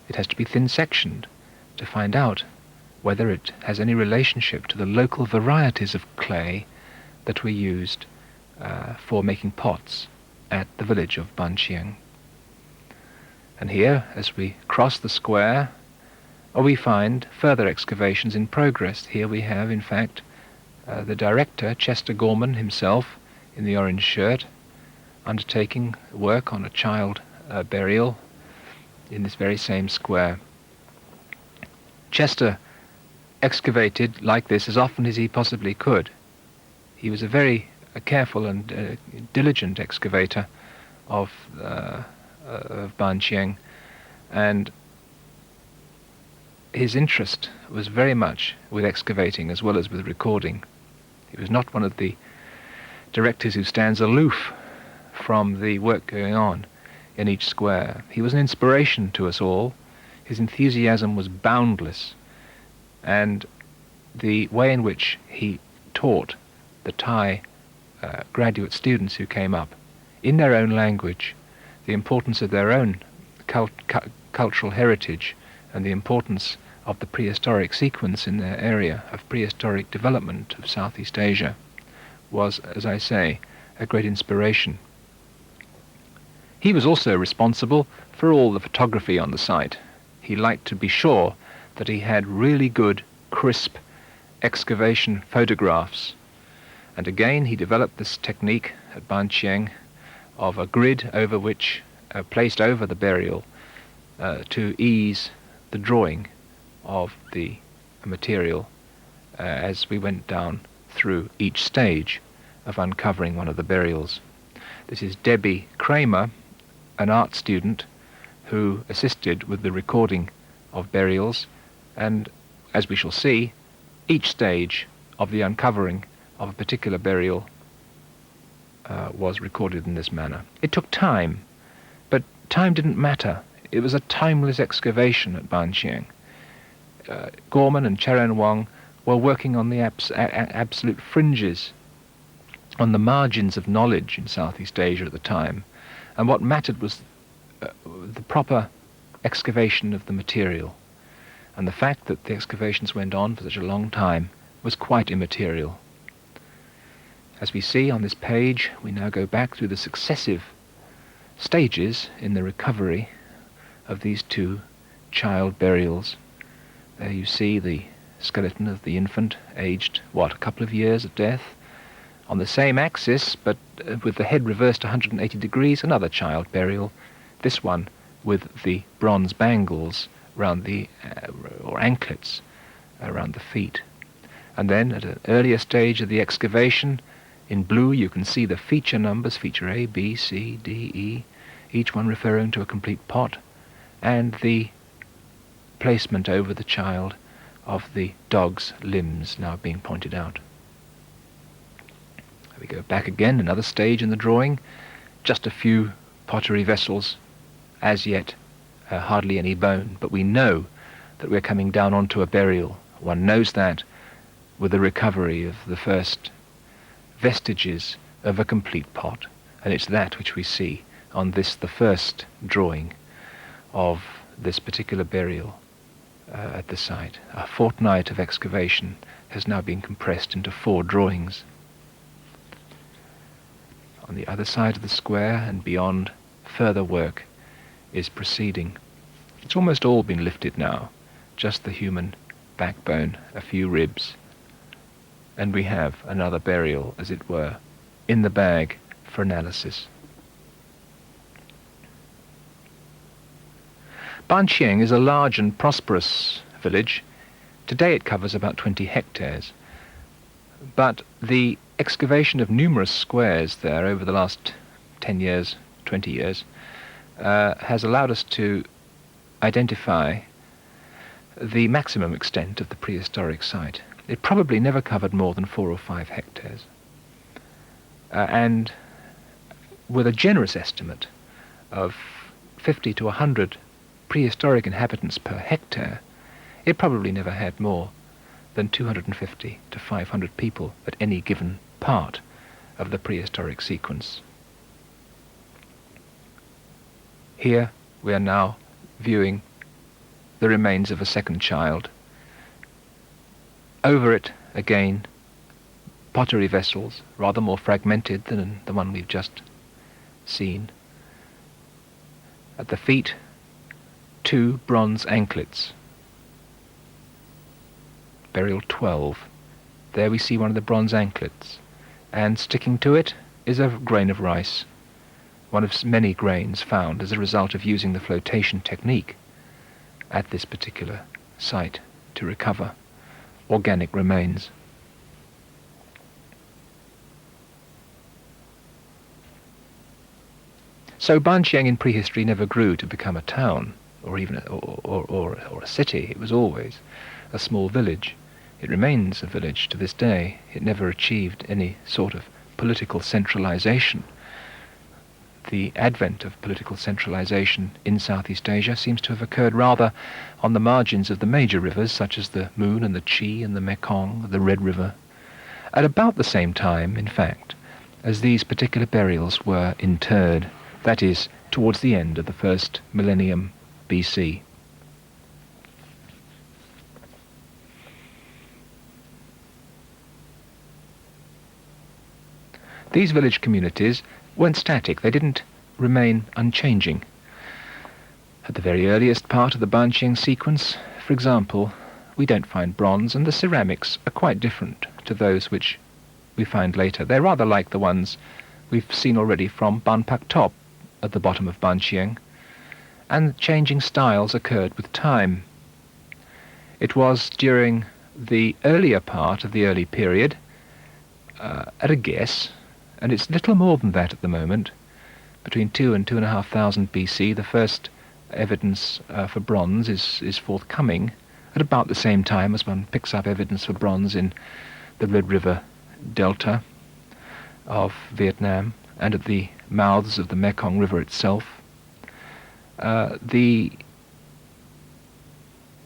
It has to be thin sectioned to find out whether it has any relationship to the local varieties of clay that were used for making pots at the village of Ban Chieng. And here, as we cross the square, we find further excavations in progress. Here we have, in fact, the director, Chester Gorman himself, in the orange shirt, undertaking work on a child burial in this very same square. Chester excavated like this as often as he possibly could. He was a very careful and diligent excavator of Ban Chieng, and his interest was very much with excavating as well as with recording. He was not one of the directors who stands aloof from the work going on in each square. He was an inspiration to us all. His enthusiasm was boundless, and the way in which he taught the Thai graduate students who came up in their own language the importance of their own cultural heritage and the importance of the prehistoric sequence in their area of prehistoric development of Southeast Asia was, as I say, a great inspiration. He was also responsible for all the photography on the site. He liked to be sure that he had really good, crisp excavation photographs. And again, he developed this technique at Ban Chieng of a grid over which, placed over the burial to ease the drawing of the material as we went down through each stage of uncovering one of the burials. This is Debbie Kramer, an art student who assisted with the recording of burials, and as we shall see, each stage of the uncovering of a particular burial was recorded in this manner. It took time, but time didn't matter. It was a timeless excavation at Ban Chieng. Gorman and Charan Wong were working on the absolute fringes, on the margins of knowledge in Southeast Asia at the time, and what mattered was the proper excavation of the material. And the fact that the excavations went on for such a long time was quite immaterial. As we see on this page, we now go back through the successive stages in the recovery of these two child burials. There you see the skeleton of the infant, aged, a couple of years of death. On the same axis, but with the head reversed 180 degrees, another child burial, this one with the bronze bangles around the, or anklets, around the feet. And then at an earlier stage of the excavation, in blue you can see the feature numbers, feature A, B, C, D, E, each one referring to a complete pot, and the placement over the child of the dog's limbs now being pointed out. We go back again, another stage in the drawing, just a few pottery vessels, as yet hardly any bone, but we know that we're coming down onto a burial. One knows that with the recovery of the first vestiges of a complete pot, and it's that which we see on this, the first drawing of this particular burial at the site. A fortnight of excavation has now been compressed into 4 drawings. On the other side of the square and beyond, further work is proceeding. It's almost all been lifted now, just the human backbone, a few ribs, and we have another burial, as it were, in the bag for analysis. Ban Chieng is a large and prosperous village. Today it covers about 20 hectares, but the excavation of numerous squares there over the last 10 years, 20 years, has allowed us to identify the maximum extent of the prehistoric site. It probably never covered more than 4 or 5 hectares. And with a generous estimate of 50 to 100 prehistoric inhabitants per hectare, it probably never had more than 250 to 500 people at any given part of the prehistoric sequence. Here we are now viewing the remains of a second child. Over it, again, pottery vessels, rather more fragmented than the one we've just seen. At the feet, 2 bronze anklets. Burial 12. There we see one of the bronze anklets, and sticking to it is a grain of rice, one of many grains found as a result of using the flotation technique at this particular site to recover organic remains. So Banqiang in prehistory never grew to become a town, or even a city. It was always a small village. It remains a village to this day. It never achieved any sort of political centralization. The advent of political centralization in Southeast Asia seems to have occurred rather on the margins of the major rivers, such as the Moon and the Chi and the Mekong, the Red River, at about the same time, in fact, as these particular burials were interred, that is, towards the end of the first millennium BC. These village communities weren't static. They didn't remain unchanging. At the very earliest part of the Banqiang sequence, for example, we don't find bronze, and the ceramics are quite different to those which we find later. They're rather like the ones we've seen already from Ban Pak Top at the bottom of Banqiang, and changing styles occurred with time. It was during the earlier part of the early period, at a guess, and it's little more than that at the moment, between 2 and 2,500 BC, the first evidence for bronze is forthcoming at about the same time as one picks up evidence for bronze in the Red River Delta of Vietnam and at the mouths of the Mekong River itself. The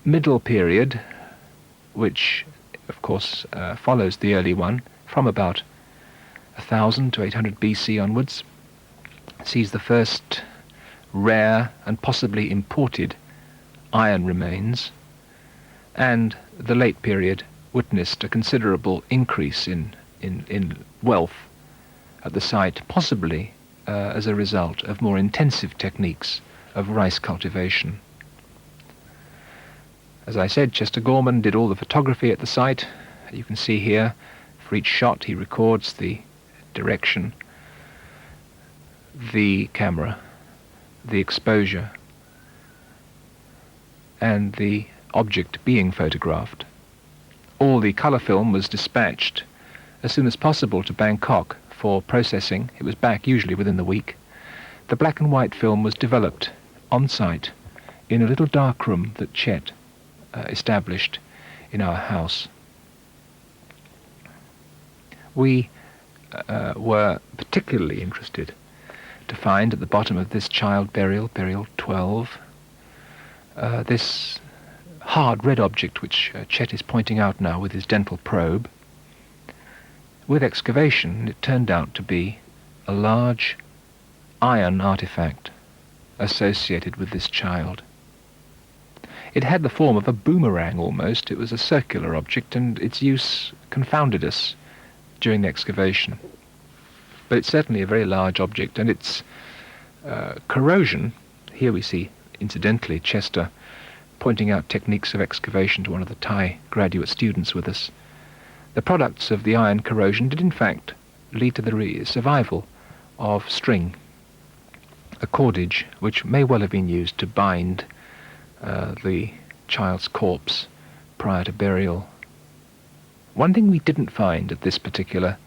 middle period, which of course follows the early one, from about 1000 to 800 BC onwards, sees the first rare and possibly imported iron remains, and the late period witnessed a considerable increase in wealth at the site, possibly as a result of more intensive techniques of rice cultivation. As I said, Chester Gorman did all the photography at the site. You can see here, for each shot he records the direction, the camera, the exposure, and the object being photographed. All the colour film was dispatched as soon as possible to Bangkok for processing. It was back usually within the week. The black and white film was developed on site in a little dark room that Chet established in our house. We were particularly interested to find at the bottom of this child burial, burial 12, this hard red object which Chet is pointing out now with his dental probe. With excavation, it turned out to be a large iron artifact associated with this child. It had the form of a boomerang almost. It was a circular object, and its use confounded us during the excavation. But it's certainly a very large object, and its corrosion, here we see, incidentally, Chester pointing out techniques of excavation to one of the Thai graduate students with us. The products of the iron corrosion did in fact lead to the survival of string, a cordage which may well have been used to bind the child's corpse prior to burial. One thing we didn't find at this particular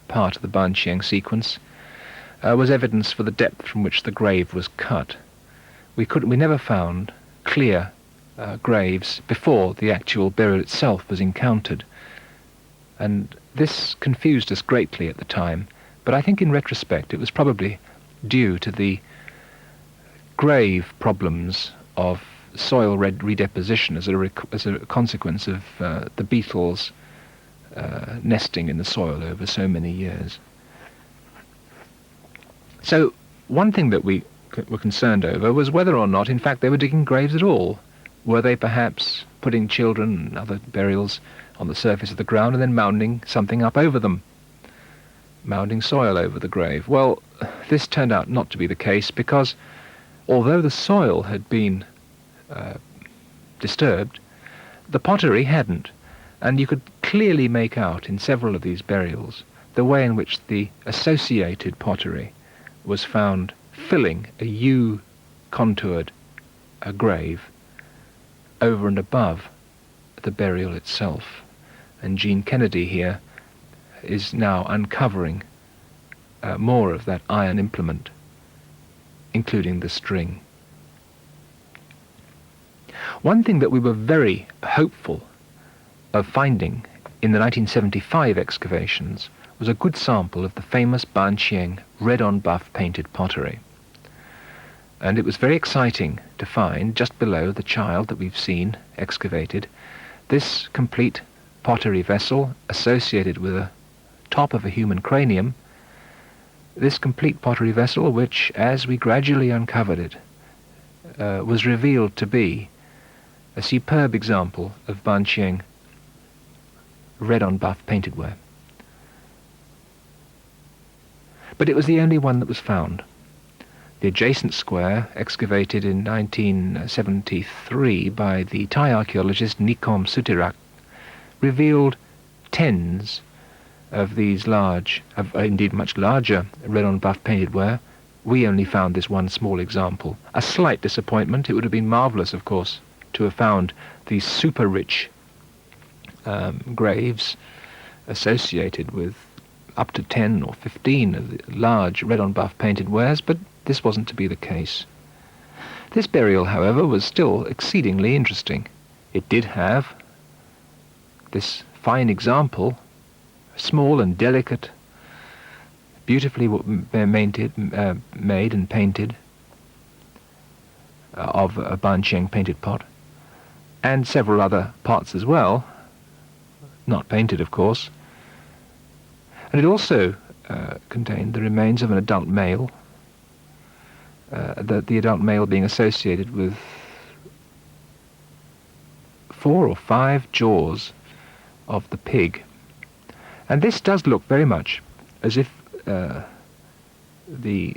part of the Banqiang sequence was evidence for the depth from which the grave was cut. We never found clear graves before the actual burial itself was encountered. And this confused us greatly at the time, but I think in retrospect it was probably due to the grave problems of soil redeposition as a consequence of the beetles nesting in the soil over so many years. So one thing that we were concerned over was whether or not, in fact, they were digging graves at all. Were they perhaps putting children and other burials on the surface of the ground and then mounding something up over them, mounding soil over the grave? Well, this turned out not to be the case, because although the soil had been disturbed, the pottery hadn't, and you could clearly make out in several of these burials the way in which the associated pottery was found filling a U-contoured grave over and above the burial itself. And Jean Kennedy here is now uncovering more of that iron implement, including the string. One thing that we were very hopeful of finding in the 1975 excavations was a good sample of the famous Ban Chieng red-on-buff painted pottery. And it was very exciting to find, just below the child that we've seen excavated, this complete pottery vessel associated with the top of a human cranium, this complete pottery vessel which, as we gradually uncovered it, was revealed to be a superb example of Ban Chieng red-on-buff painted ware. But it was the only one that was found. The adjacent square, excavated in 1973 by the Thai archaeologist Nikom Sutirak, revealed tens of these large, indeed much larger, red-on-buff painted ware. We only found this one small example. A slight disappointment. It would have been marvellous, of course, to have found these super-rich graves associated with up to 10 or 15 of the large red-on-buff painted wares, but this wasn't to be the case. This burial, however, was still exceedingly interesting. It did have this fine example, small and delicate, beautifully made and painted, of a Ban Chieng painted pot, and several other pots as well, not painted, of course. And it also contained the remains of an adult male, the adult male being associated with 4 or 5 jaws of the pig. And this does look very much as if the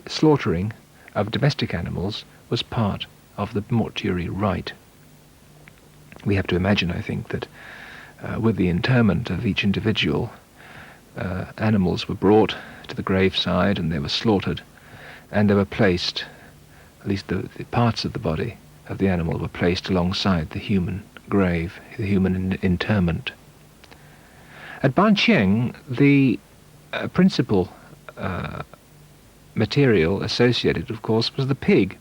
slaughtering of domestic animals was part of the mortuary rite. We have to imagine, I think, that with the interment of each individual, animals were brought to the graveside and they were slaughtered, and they were placed, at least the parts of the body of the animal were placed alongside the human grave, the human interment. At Ban Chieng, the principal material associated, of course, was the pig.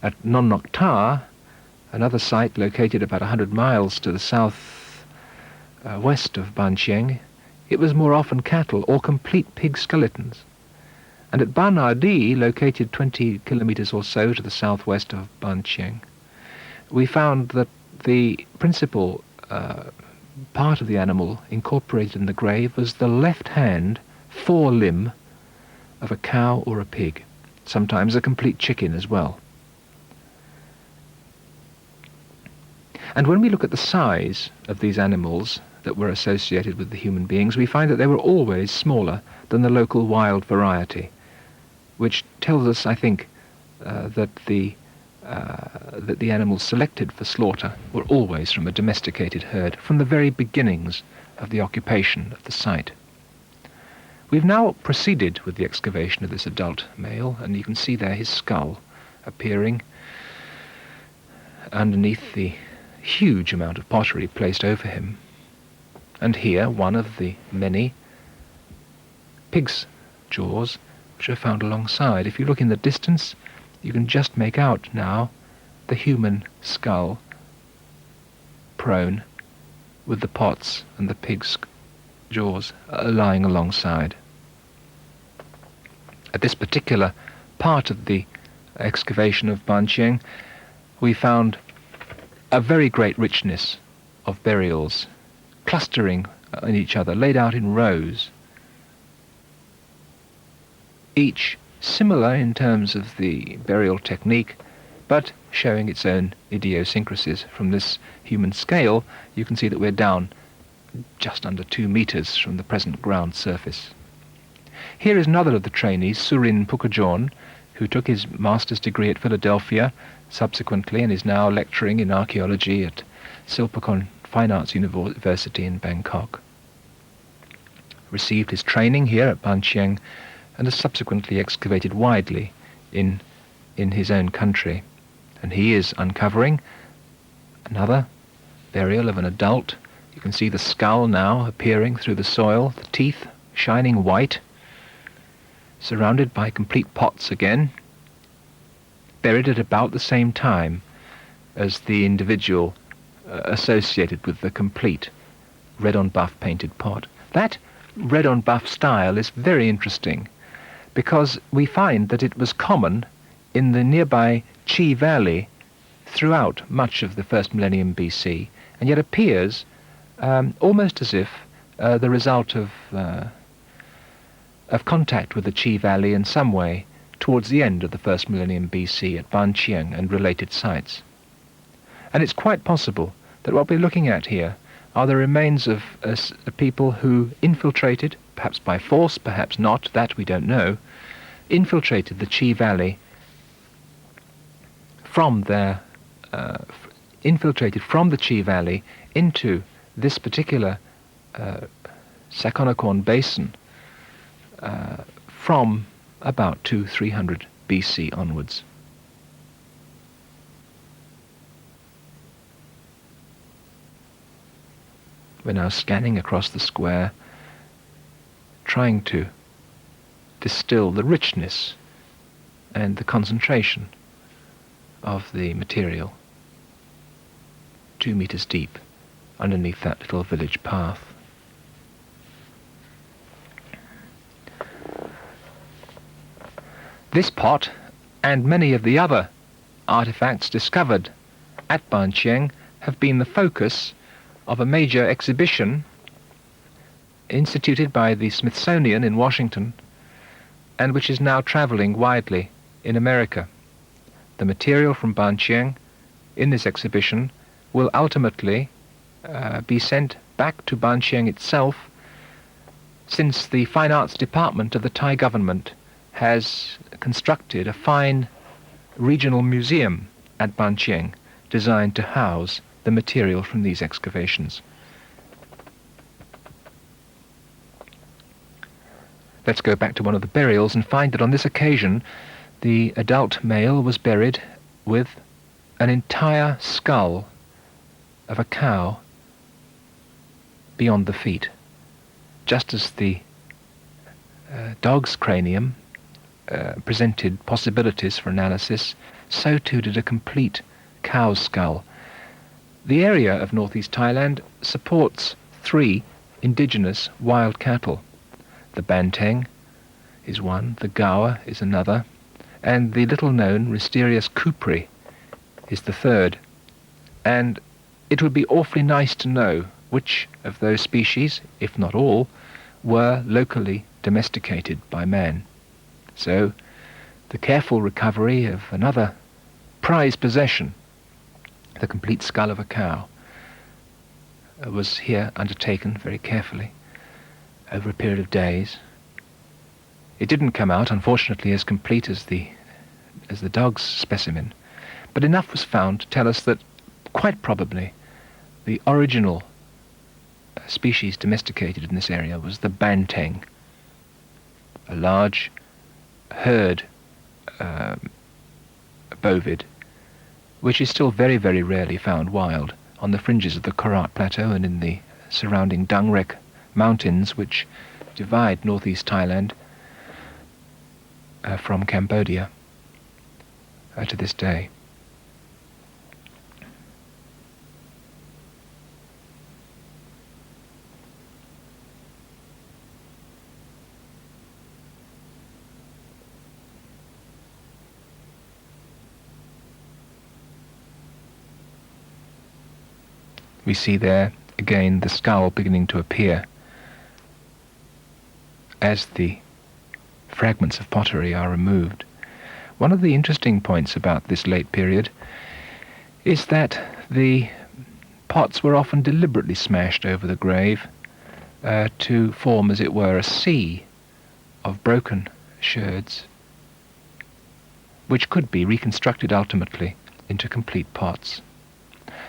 At Non Nok Ta, another site located about 100 miles to the south west of Ban Chieng, it was more often cattle or complete pig skeletons. And at Ban Ardi, located 20 kilometers or so to the southwest of Ban Chieng, we found that the principal part of the animal incorporated in the grave was the left hand forelimb of a cow or a pig, sometimes a complete chicken as well. And when we look at the size of these animals that were associated with the human beings, we find that they were always smaller than the local wild variety, which tells us, I think, that the animals selected for slaughter were always from a domesticated herd, from the very beginnings of the occupation of the site. We've now proceeded with the excavation of this adult male, and you can see there his skull appearing underneath the huge amount of pottery placed over him. And here, one of the many pig's jaws which are found alongside. If you look in the distance, you can just make out now the human skull prone, with the pots and the pig's jaws lying alongside. At this particular part of the excavation of Ban Chieng, we found a very great richness of burials, clustering in each other, laid out in rows, each similar in terms of the burial technique, but showing its own idiosyncrasies. From this human scale, you can see that we're down just under 2 meters from the present ground surface. Here is another of the trainees, Surin Pukajorn, who took his master's degree at Philadelphia subsequently and is now lecturing in archaeology at Silpakorn Fine Arts University in Bangkok. Received his training here at Ban Chieng and has subsequently excavated widely in his own country. And he is uncovering another burial of an adult. You can see the skull now appearing through the soil, the teeth shining white, surrounded by complete pots again, buried at about the same time as the individual associated with the complete red-on-buff painted pot. That red-on-buff style is very interesting because we find that it was common in the nearby Chi Valley throughout much of the first millennium BC, and yet appears almost as if the result of contact with the Chi Valley in some way towards the end of the first millennium BC at Ban Chieng and related sites. And it's quite possible that what we're looking at here are the remains of people who infiltrated, perhaps by force, perhaps not, that we don't know, infiltrated the Chi Valley from the Chi Valley into this particular Sakonakorn basin from about 200-300 BC onwards. We're now scanning across the square, trying to distill the richness and the concentration of the material 2 meters deep underneath that little village path. This pot and many of the other artifacts discovered at Ban Chieng have been the focus of a major exhibition instituted by the Smithsonian in Washington and which is now traveling widely in America. The material from Ban Chieng in this exhibition will ultimately be sent back to Ban Chieng itself, since the Fine Arts Department of the Thai government has constructed a fine regional museum at Ban Chieng designed to house the material from these excavations. Let's go back to one of the burials and find that on this occasion the adult male was buried with an entire skull of a cow beyond the feet. Just as the dog's cranium presented possibilities for analysis, so too did a complete cow's skull. The area of Northeast Thailand supports 3 indigenous wild cattle. The banteng is one, the gawa is another, and the little-known Risterius cupri is the third. And it would be awfully nice to know which of those species, if not all, were locally domesticated by man. So the careful recovery of another prized possession, the complete skull of a cow, was here undertaken very carefully over a period of days. It didn't come out, unfortunately, as complete as the dog's specimen, but enough was found to tell us that quite probably the original species domesticated in this area was the banteng, a large herd bovid, which is still very, very rarely found wild on the fringes of the Korat Plateau and in the surrounding Dangrek mountains, which divide northeast Thailand from Cambodia to this day. We see there, again, the skull beginning to appear as the fragments of pottery are removed. One of the interesting points about this late period is that the pots were often deliberately smashed over the grave to form, as it were, a sea of broken sherds, which could be reconstructed ultimately into complete pots.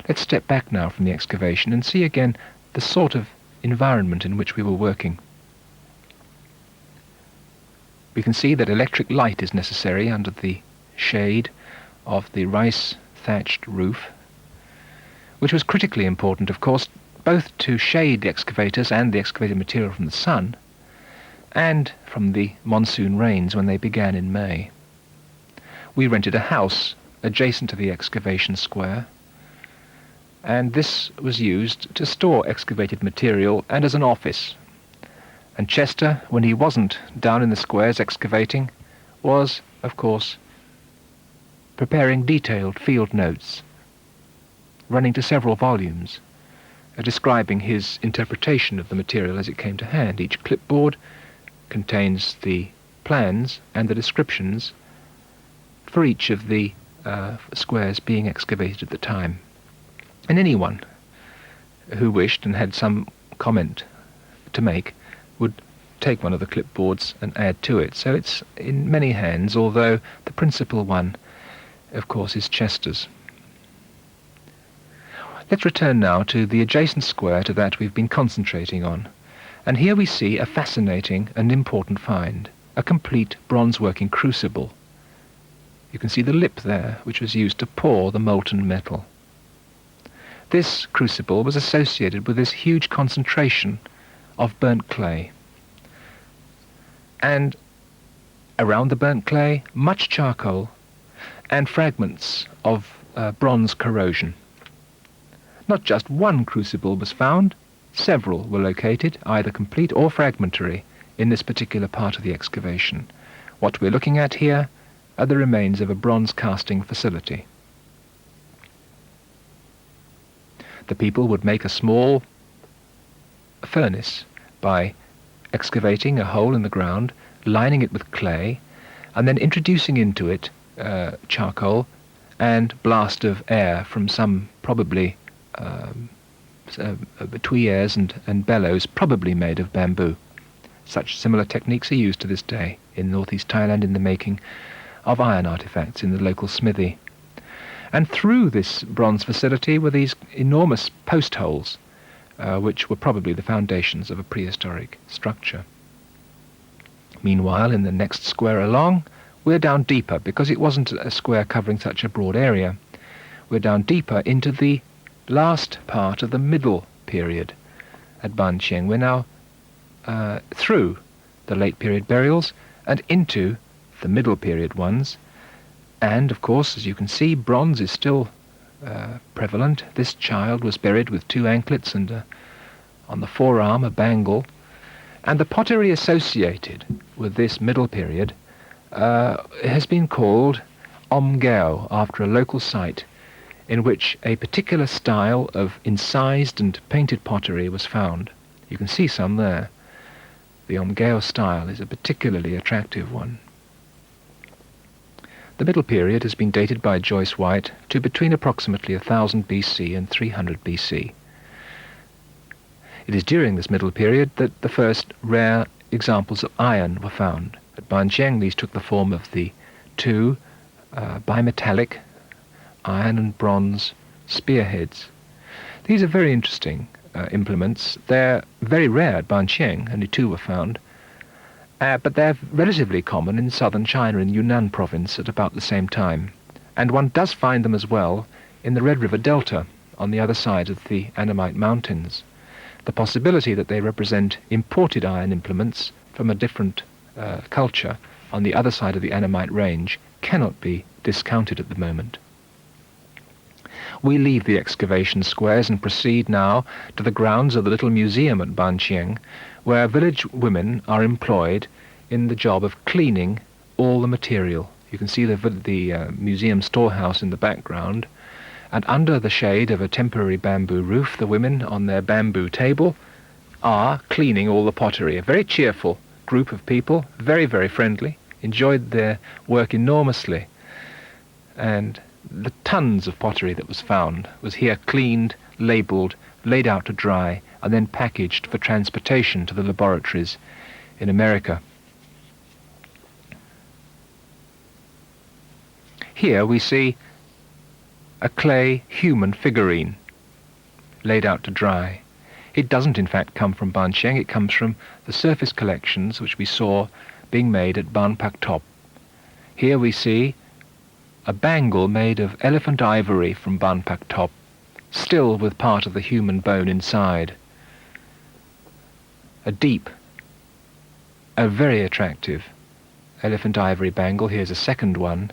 Let's step back now from the excavation and see again the sort of environment in which we were working. We can see that electric light is necessary under the shade of the rice-thatched roof, which was critically important, of course, both to shade the excavators and the excavated material from the sun, and from the monsoon rains when they began in May. We rented a house adjacent to the excavation square, and this was used to store excavated material and as an office. And Chester, when he wasn't down in the squares excavating, was, of course, preparing detailed field notes, running to several volumes, describing his interpretation of the material as it came to hand. Each clipboard contains the plans and the descriptions for each of the squares being excavated at the time. And anyone who wished and had some comment to make would take one of the clipboards and add to it. So it's in many hands, although the principal one, of course, is Chester's. Let's return now to the adjacent square to that we've been concentrating on. And here we see a fascinating and important find, a complete bronze-working crucible. You can see the lip there, which was used to pour the molten metal. This crucible was associated with this huge concentration of burnt clay. And around the burnt clay, much charcoal and fragments of bronze corrosion. Not just one crucible was found, several were located, either complete or fragmentary, in this particular part of the excavation. What we're looking at here are the remains of a bronze casting facility. The people would make a small furnace by excavating a hole in the ground, lining it with clay, and then introducing into it charcoal and blast of air from some probably tuyères and bellows, probably made of bamboo. Such similar techniques are used to this day in Northeast Thailand in the making of iron artifacts in the local smithy. And through this bronze facility were these enormous post holes, which were probably the foundations of a prehistoric structure. Meanwhile, in the next square along, we're down deeper, because it wasn't a square covering such a broad area. We're down deeper into the last part of the middle period at Ban Chieng. We're now through the late period burials and into the middle period ones. And, of course, as you can see, bronze is still prevalent. This child was buried with 2 anklets and on the forearm a bangle. And the pottery associated with this middle period has been called Omgao, after a local site in which a particular style of incised and painted pottery was found. You can see some there. The Omgao style is a particularly attractive one. The middle period has been dated by Joyce White to between approximately 1000 BC and 300 BC. It is during this middle period that the first rare examples of iron were found. At Ban Chieng, these took the form of the 2 bimetallic iron and bronze spearheads. These are very interesting implements. They're very rare at Ban Chieng, only 2 were found. But they're relatively common in southern China, in Yunnan province, at about the same time. And one does find them as well in the Red River Delta, on the other side of the Annamite Mountains. The possibility that they represent imported iron implements from a different culture on the other side of the Annamite Range cannot be discounted at the moment. We leave the excavation squares and proceed now to the grounds of the little museum at Ban Chieng, where village women are employed in the job of cleaning all the material. You can see the museum storehouse in the background, And under the shade of a temporary bamboo roof, the women on their bamboo table are cleaning all the pottery. A very cheerful group of people, very, very friendly, enjoyed their work enormously. And the tons of pottery that was found was here cleaned, labelled, laid out to dry, and then packaged for transportation to the laboratories in America. Here we see a clay human figurine laid out to dry. It doesn't in fact come from Ban Chieng, it comes from the surface collections which we saw being made at Ban Pak Top. Here we see a bangle made of elephant ivory from Ban Pak Top, still with part of the human bone inside. A deep, a very attractive elephant ivory bangle. Here's a second one,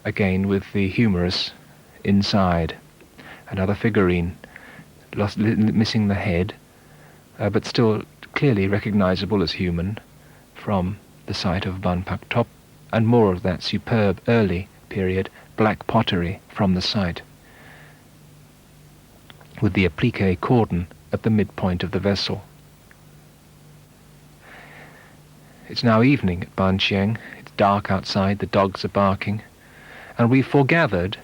again with the humerus inside. Another figurine, missing the head, but still clearly recognizable as human from the site of Ban Pak Top, and more of that superb early period black pottery from the site, with the applique cordon at the midpoint of the vessel. It's now evening at Ban Chieng. It's dark outside, the dogs are barking, and we foregathered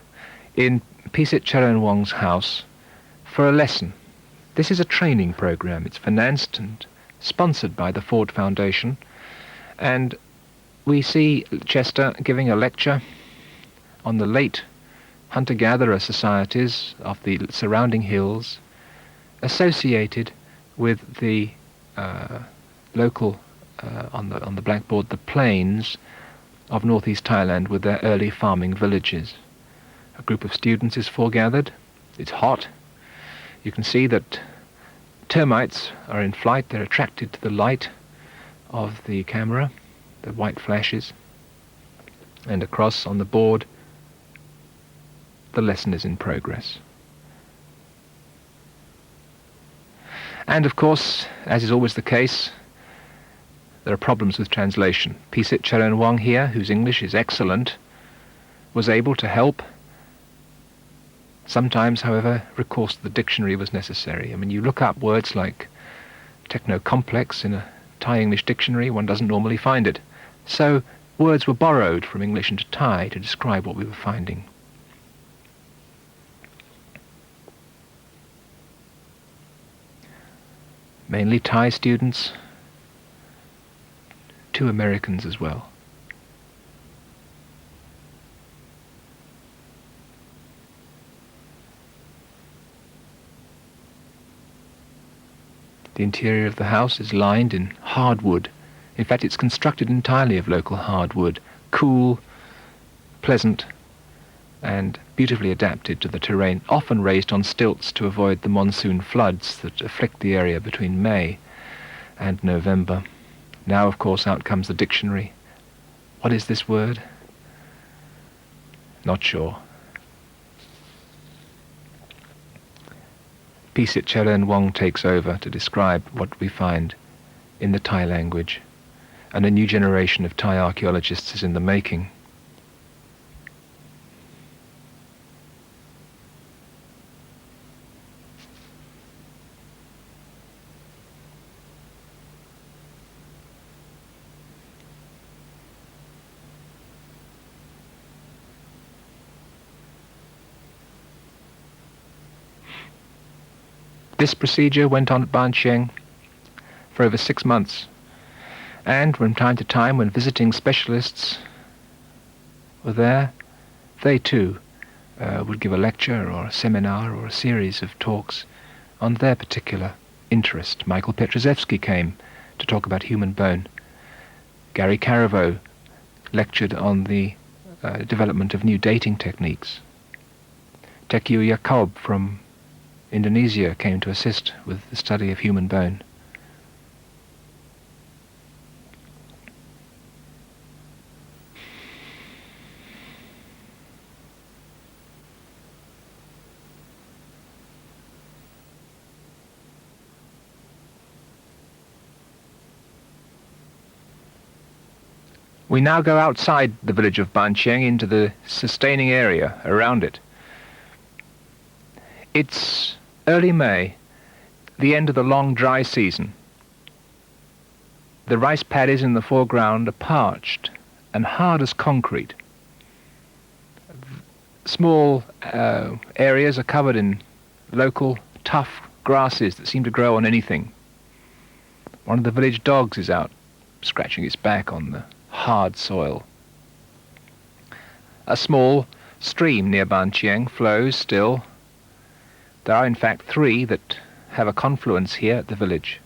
in Pisit Charoen Wong's house for a lesson. This is a training program. It's financed and sponsored by the Ford Foundation, and we see Chester giving a lecture on the late hunter-gatherer societies of the surrounding hills associated with the local, on the blackboard, the plains of Northeast Thailand with their early farming villages. A group of students is foregathered. It's hot. You can see that termites are in flight. They're attracted to the light of the camera, the white flashes. And across on the board, the lesson is in progress. And of course, as is always the case, there are problems with translation. Pisit Charoen Wong here, whose English is excellent, was able to help. Sometimes, however, recourse to the dictionary was necessary. I mean, you look up words like techno-complex in a Thai English dictionary, one doesn't normally find it. So words were borrowed from English into Thai to describe what we were finding. Mainly Thai students, 2 Americans as well. The interior of the house is lined in hardwood. In fact, it's constructed entirely of local hardwood, cool, pleasant, and beautifully adapted to the terrain, often raised on stilts to avoid the monsoon floods that afflict the area between May and November. Now, of course, out comes the dictionary. What is this word? Not sure. Pisit Charoen Wong takes over to describe what we find in the Thai language, and a new generation of Thai archaeologists is in the making. This procedure went on at Ban Chieng for over 6 months, and from time to time when visiting specialists were there, they too would give a lecture or a seminar or a series of talks on their particular interest. Michael Petrzewski came to talk about human bone. Gary Caravo lectured on the development of new dating techniques. Tekiu Yacob from Indonesia came to assist with the study of human bone. We now go outside the village of Ban Chieng into the sustaining area around it. It's early May, the end of the long dry season. The rice paddies in the foreground are parched and hard as concrete. Small areas are covered in local tough grasses that seem to grow on anything. One of the village dogs is out scratching its back on the hard soil. A small stream near Ban Chieng flows still. There are in fact 3 that have a confluence here at the village.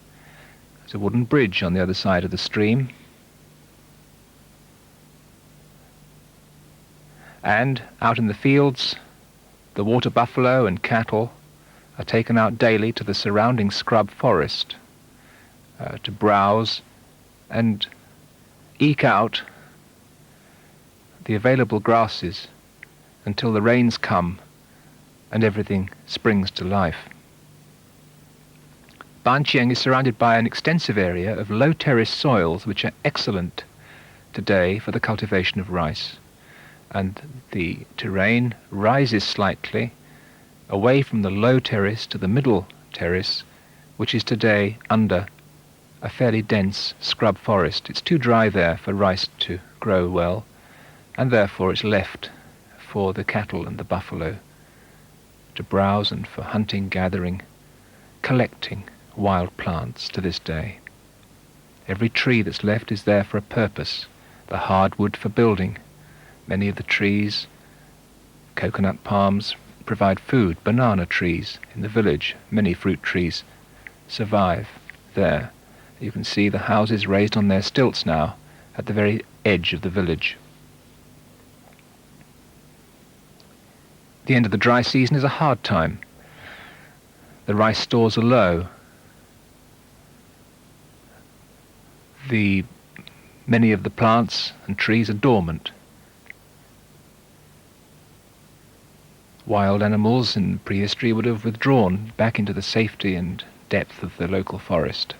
There's a wooden bridge on the other side of the stream. And out in the fields, the water buffalo and cattle are taken out daily to the surrounding scrub forest to browse and eke out the available grasses until the rains come and everything springs to life. Ban Chieng is surrounded by an extensive area of low terrace soils which are excellent today for the cultivation of rice. And the terrain rises slightly away from the low terrace to the middle terrace, which is today under a fairly dense scrub forest. It's too dry there for rice to grow well, and therefore it's left for the cattle and the buffalo to browse and for hunting, gathering, collecting wild plants to this day. Every tree that's left is there for a purpose. The hardwood for building. Many of the trees, coconut palms, provide food. Banana trees in the village, many fruit trees survive there. You can see the houses raised on their stilts now at the very edge of the village. The end of the dry season is a hard time. The rice stores are low. Many of the plants and trees are dormant. Wild animals in prehistory would have withdrawn back into the safety and depth of the local forest.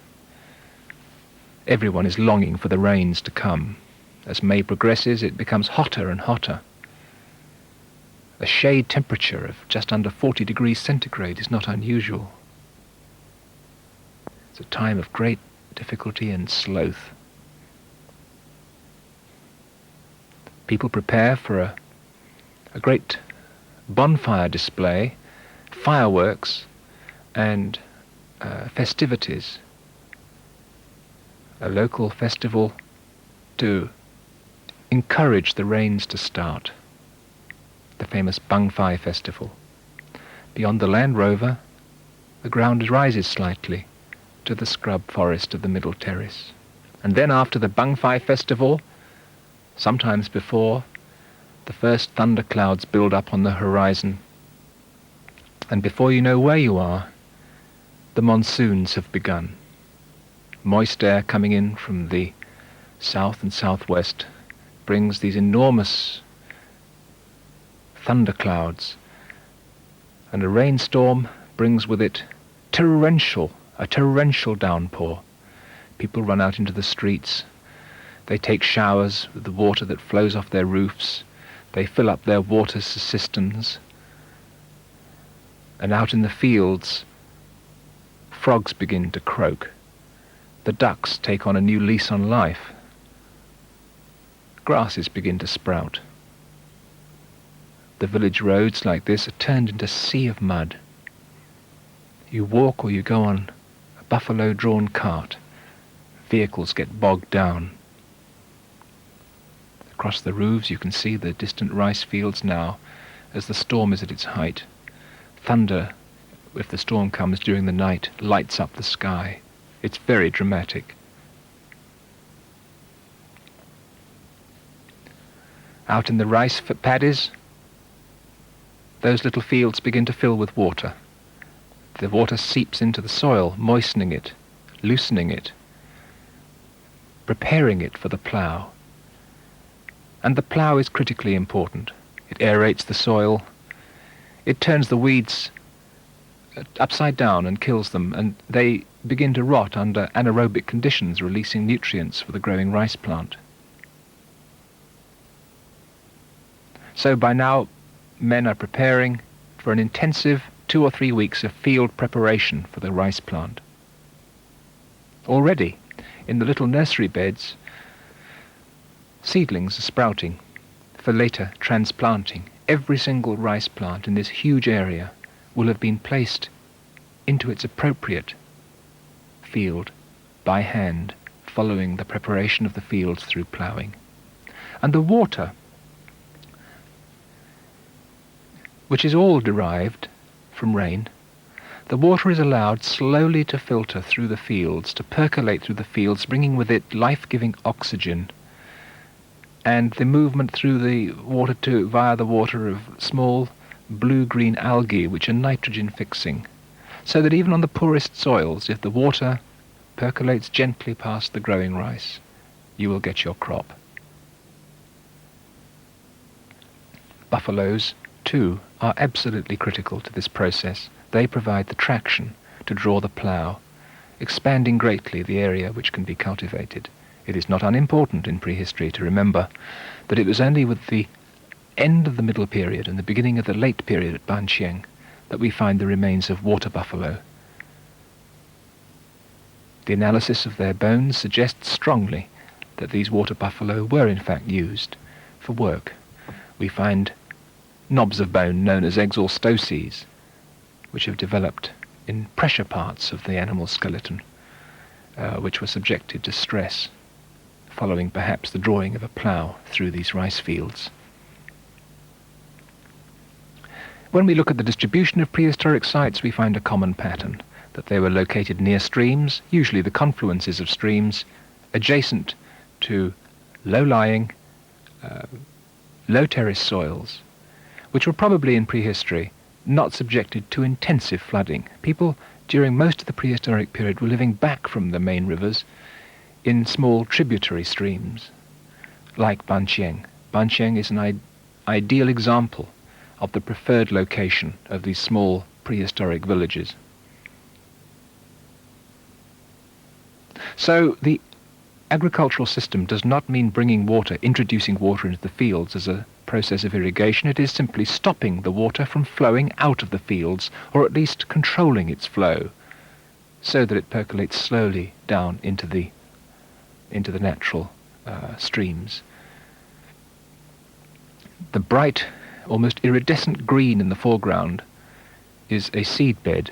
Everyone is longing for the rains to come. As May progresses, it becomes hotter and hotter. A shade temperature of just under 40 degrees centigrade is not unusual. It's a time of great difficulty and sloth. People prepare for a great bonfire display, fireworks and festivities. A local festival to encourage the rains to start. The famous Bang Phai festival. Beyond the Land Rover, the ground rises slightly to the scrub forest of the middle terrace. And then after the Bang Phai festival, sometimes before, the first thunderclouds build up on the horizon. And before you know where you are, the monsoons have begun. Moist air coming in from the south and southwest brings these enormous thunderclouds, and a rainstorm brings with it a torrential downpour. People run out into the streets. They take showers with the water that flows off their roofs. They fill up their water cisterns. And out in the fields, frogs begin to croak. The ducks take on a new lease on life. Grasses begin to sprout. The village roads like this are turned into a sea of mud. You walk or you go on a buffalo-drawn cart. Vehicles get bogged down. Across the roofs you can see the distant rice fields now as the storm is at its height. Thunder, if the storm comes during the night, lights up the sky. It's very dramatic. Out in the rice paddies, those little fields begin to fill with water. The water seeps into the soil, moistening it, loosening it, preparing it for the plough. And the plough is critically important. It aerates the soil. It turns the weeds upside down and kills them, and they begin to rot under anaerobic conditions, releasing nutrients for the growing rice plant. So by now, men are preparing for an intensive 2 or 3 weeks of field preparation for the rice plant. Already, in the little nursery beds, seedlings are sprouting for later transplanting. Every single rice plant in this huge area will have been placed into its appropriate field by hand, following the preparation of the fields through ploughing. And the water, which is all derived from rain, the water is allowed slowly to filter through the fields, to percolate through the fields, bringing with it life-giving oxygen, and the movement through the water via the water of small blue-green algae which are nitrogen-fixing, so that even on the poorest soils, if the water percolates gently past the growing rice, you will get your crop. Buffaloes, too, are absolutely critical to this process. They provide the traction to draw the plough, expanding greatly the area which can be cultivated. It is not unimportant in prehistory to remember that it was only with the end of the Middle Period and the beginning of the Late Period at Ban Chieng that we find the remains of water buffalo. The analysis of their bones suggests strongly that these water buffalo were in fact used for work. We find knobs of bone known as exhaustoses, which have developed in pressure parts of the animal skeleton, which were subjected to stress, following perhaps the drawing of a plough through these rice fields. When we look at the distribution of prehistoric sites, we find a common pattern, that they were located near streams, usually the confluences of streams, adjacent to low-lying, low-terrace soils, which were probably in prehistory not subjected to intensive flooding. People during most of the prehistoric period were living back from the main rivers in small tributary streams, like Ban Chieng. Ban Chieng is an ideal example of the preferred location of these small prehistoric villages. So the agricultural system does not mean bringing water, introducing water into the fields as a process of irrigation. It is simply stopping the water from flowing out of the fields, or at least controlling its flow, so that it percolates slowly down into the natural streams. The bright, almost iridescent green in the foreground is a seed bed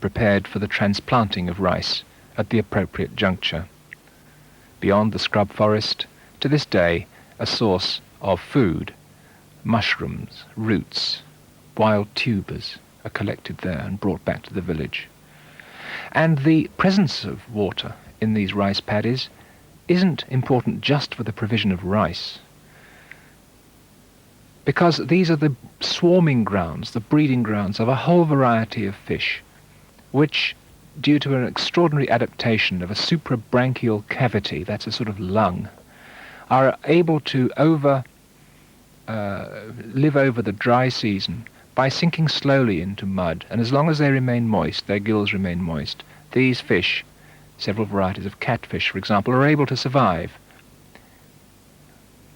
prepared for the transplanting of rice at the appropriate juncture. Beyond the scrub forest, to this day, a source of food, mushrooms, roots, wild tubers are collected there and brought back to the village. And the presence of water in these rice paddies isn't important just for the provision of rice, because these are the swarming grounds, the breeding grounds of a whole variety of fish, which, due to an extraordinary adaptation of a suprabranchial cavity, that's a sort of lung, are able to live over the dry season by sinking slowly into mud, and as long as they remain moist, their gills remain moist, these fish, several varieties of catfish, for example, are able to survive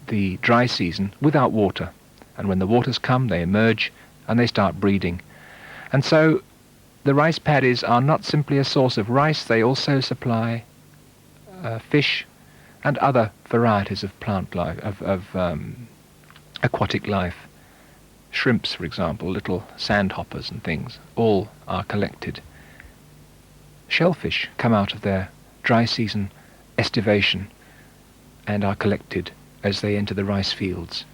the dry season without water. And when the waters come, they emerge and they start breeding. And so the rice paddies are not simply a source of rice, they also supply fish and other varieties of plant life, of aquatic life. Shrimps, for example, little sandhoppers and things, all are collected. Shellfish come out of their dry season estivation and are collected as they enter the rice fields.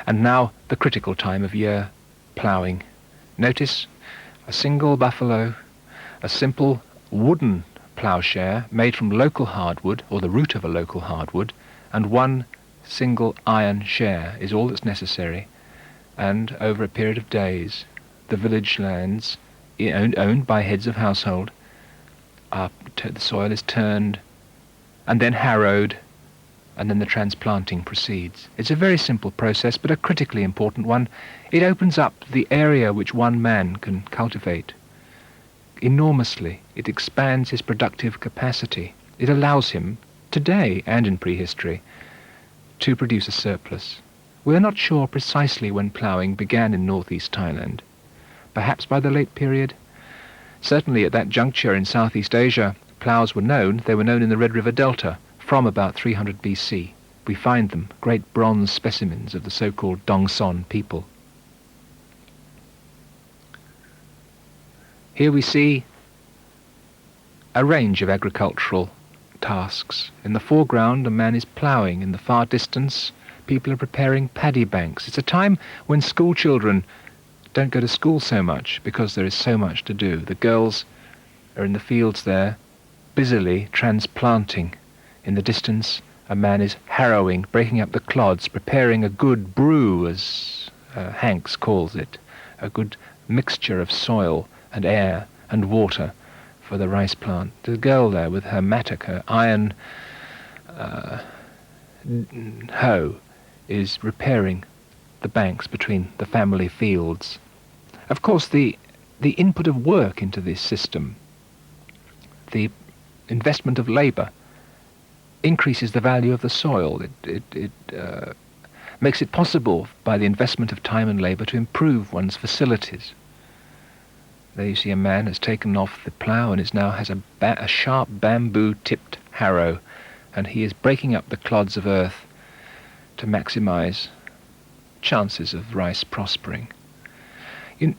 And now the critical time of year, ploughing. Notice a single buffalo, a simple wooden ploughshare made from local hardwood, or the root of a local hardwood, and one single iron share is all that's necessary. And over a period of days, the village lands, owned by heads of household, the soil is turned and then harrowed, and then the transplanting proceeds. It's a very simple process, but a critically important one. It opens up the area which one man can cultivate enormously. It expands his productive capacity. It allows him, today and in prehistory, to produce a surplus. We're not sure precisely when ploughing began in Northeast Thailand. perhaps by the late period. Certainly at that juncture in Southeast Asia, ploughs were known. They were known in the Red River Delta from about 300 BC. We find them, great bronze specimens of the so-called Dongson people. Here we see a range of agricultural tasks. In the foreground, a man is ploughing. In the far distance, people are preparing paddy banks. It's a time when school children don't go to school so much because there is so much to do. The girls are in the fields there, busily transplanting. In the distance, a man is harrowing, breaking up the clods, preparing a good brew, as Hanks calls it, a good mixture of soil and air and water for the rice plant. The girl there with her mattock, her iron hoe, is repairing the banks between the family fields. Of course, the input of work into this system, the investment of labour, increases the value of the soil. It makes it possible by the investment of time and labour to improve one's facilities. There you see a man has taken off the plough and has a sharp bamboo-tipped harrow, and he is breaking up the clods of earth to maximise chances of rice prospering.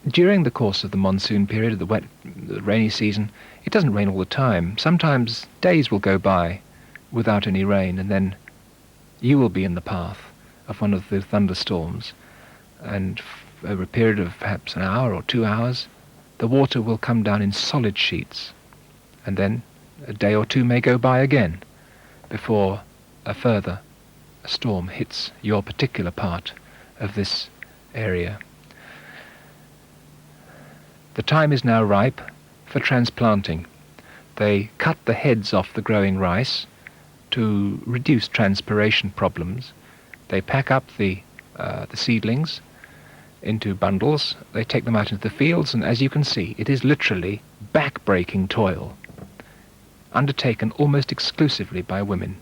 During the course of the monsoon period, the rainy season, it doesn't rain all the time. Sometimes days will go by without any rain, and then you will be in the path of one of the thunderstorms, and over a period of perhaps an hour or 2 hours, the water will come down in solid sheets, and then a day or two may go by again before a further storm hits your particular part of this area. The time is now ripe for transplanting. They cut the heads off the growing rice to reduce transpiration problems. They pack up the seedlings into bundles. They take them out into the fields, and as you can see, it is literally back-breaking toil, undertaken almost exclusively by women.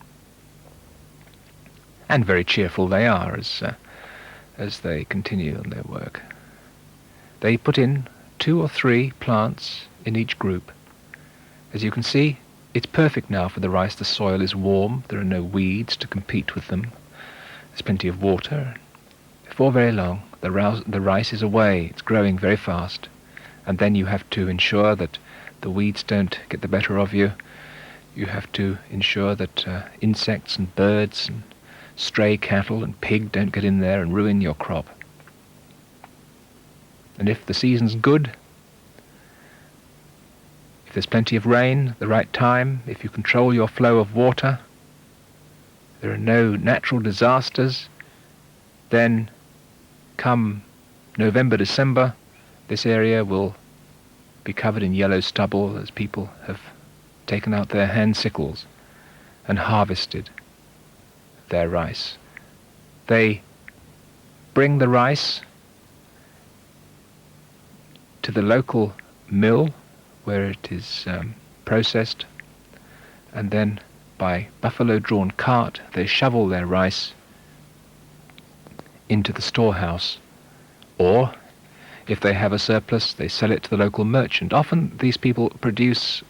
And very cheerful they are as they continue on their work. They put in 2 or 3 plants in each group. As you can see, it's perfect now for the rice. The soil is warm, there are no weeds to compete with them, there's plenty of water. Before very long, the rice is away, it's growing very fast, and then you have to ensure that the weeds don't get the better of you. You have to ensure that insects and birds and stray cattle and pig don't get in there and ruin your crop. And if the season's good, if there's plenty of rain at the right time, if you control your flow of water, there are no natural disasters, then come November, December, this area will be covered in yellow stubble as people have taken out their hand sickles and harvested their rice. They bring the rice to the local mill where it is processed, and then by buffalo-drawn cart they shovel their rice into the storehouse, or if they have a surplus they sell it to the local merchant. Often these people produce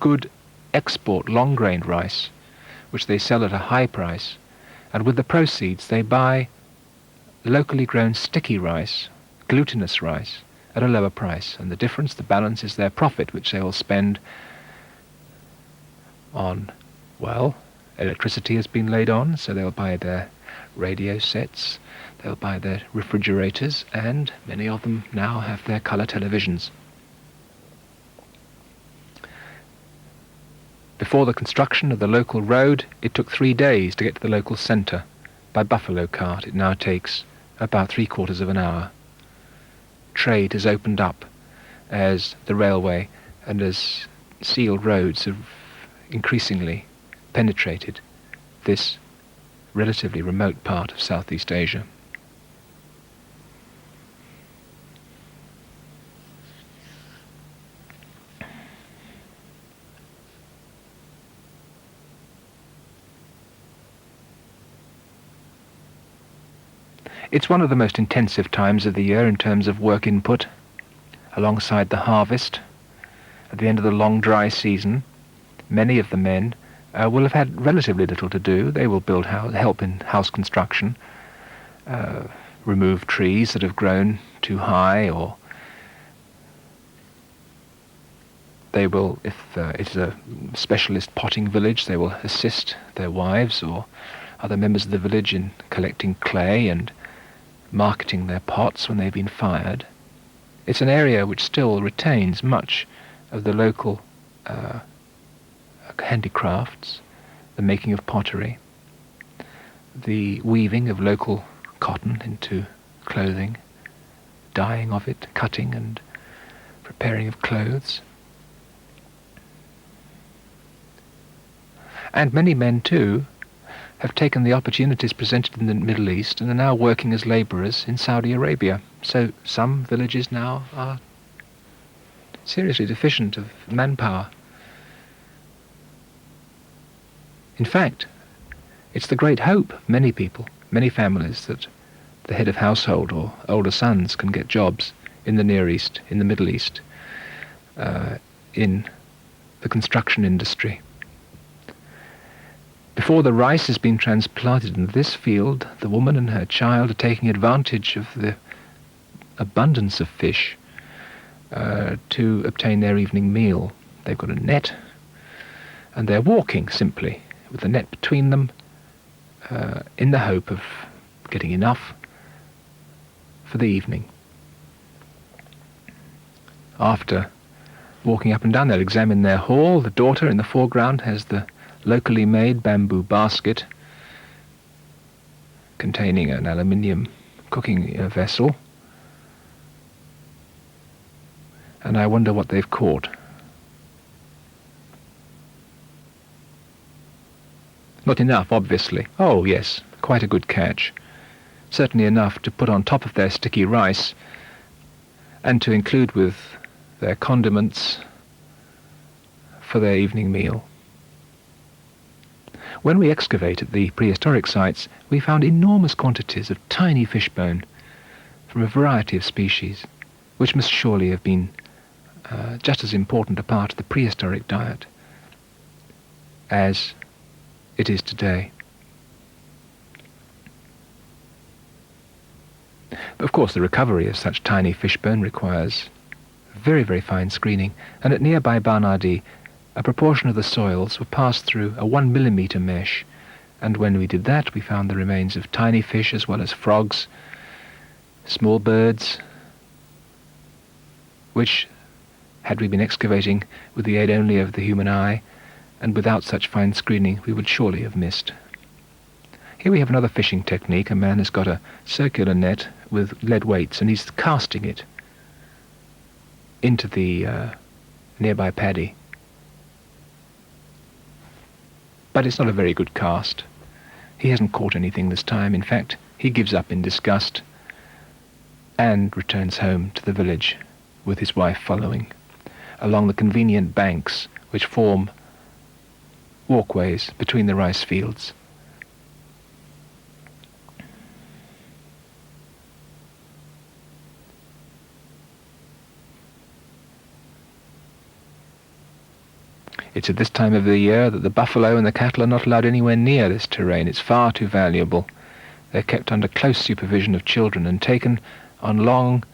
good export long-grained rice which they sell at a high price, and with the proceeds they buy locally grown sticky rice, glutinous rice, at a lower price, and the difference, the balance, is their profit, which they will spend on, well, electricity has been laid on, so they'll buy their radio sets, they'll buy their refrigerators, and many of them now have their colour televisions. Before the construction of the local road, it took 3 days to get to the local centre. By buffalo cart, it now takes about 3/4 of an hour. Trade has opened up as the railway and as sealed roads have increasingly penetrated this relatively remote part of Southeast Asia. It's one of the most intensive times of the year in terms of work input. alongside the harvest, at the end of the long dry season, many of the men will have had relatively little to do. They will help in house construction, remove trees that have grown too high, or they will, if it's a specialist potting village, they will assist their wives or other members of the village in collecting clay and marketing their pots when they've been fired. It's an area which still retains much of the local handicrafts, the making of pottery, the weaving of local cotton into clothing, dyeing of it, cutting and preparing of clothes. And many men, too, have taken the opportunities presented in the Middle East and are now working as labourers in Saudi Arabia. So some villages now are seriously deficient of manpower. In fact, it's the great hope of many people, many families, that the head of household or older sons can get jobs in the Near East, in the Middle East, in the construction industry. Before the rice has been transplanted into this field, the woman and her child are taking advantage of the abundance of fish to obtain their evening meal. They've got a net, and they're walking simply with the net between them in the hope of getting enough for the evening. After walking up and down, they'll examine their haul. The daughter in the foreground has the locally made bamboo basket containing an aluminium cooking vessel, and I wonder what they've caught. Not enough, obviously. Oh yes, quite a good catch. Certainly enough to put on top of their sticky rice and to include with their condiments for their evening meal. When we excavated the prehistoric sites, we found enormous quantities of tiny fish bone from a variety of species, which must surely have been just as important a part of the prehistoric diet as it is today. But of course the recovery of such tiny fish bone requires very, very fine screening, and at nearby Barnardi a proportion of the soils were passed through a 1 millimeter mesh, and when we did that we found the remains of tiny fish as well as frogs, small birds, which, had we been excavating with the aid only of the human eye and without such fine screening, we would surely have missed. Here we have another fishing technique. A man has got a circular net with lead weights and he's casting it into the nearby paddy. But it's not a very good cast. He hasn't caught anything this time. In fact, he gives up in disgust and returns home to the village with his wife following, along the convenient banks which form walkways between the rice fields. It's at this time of the year that the buffalo and the cattle are not allowed anywhere near this terrain. It's far too valuable. They're kept under close supervision of children and taken on long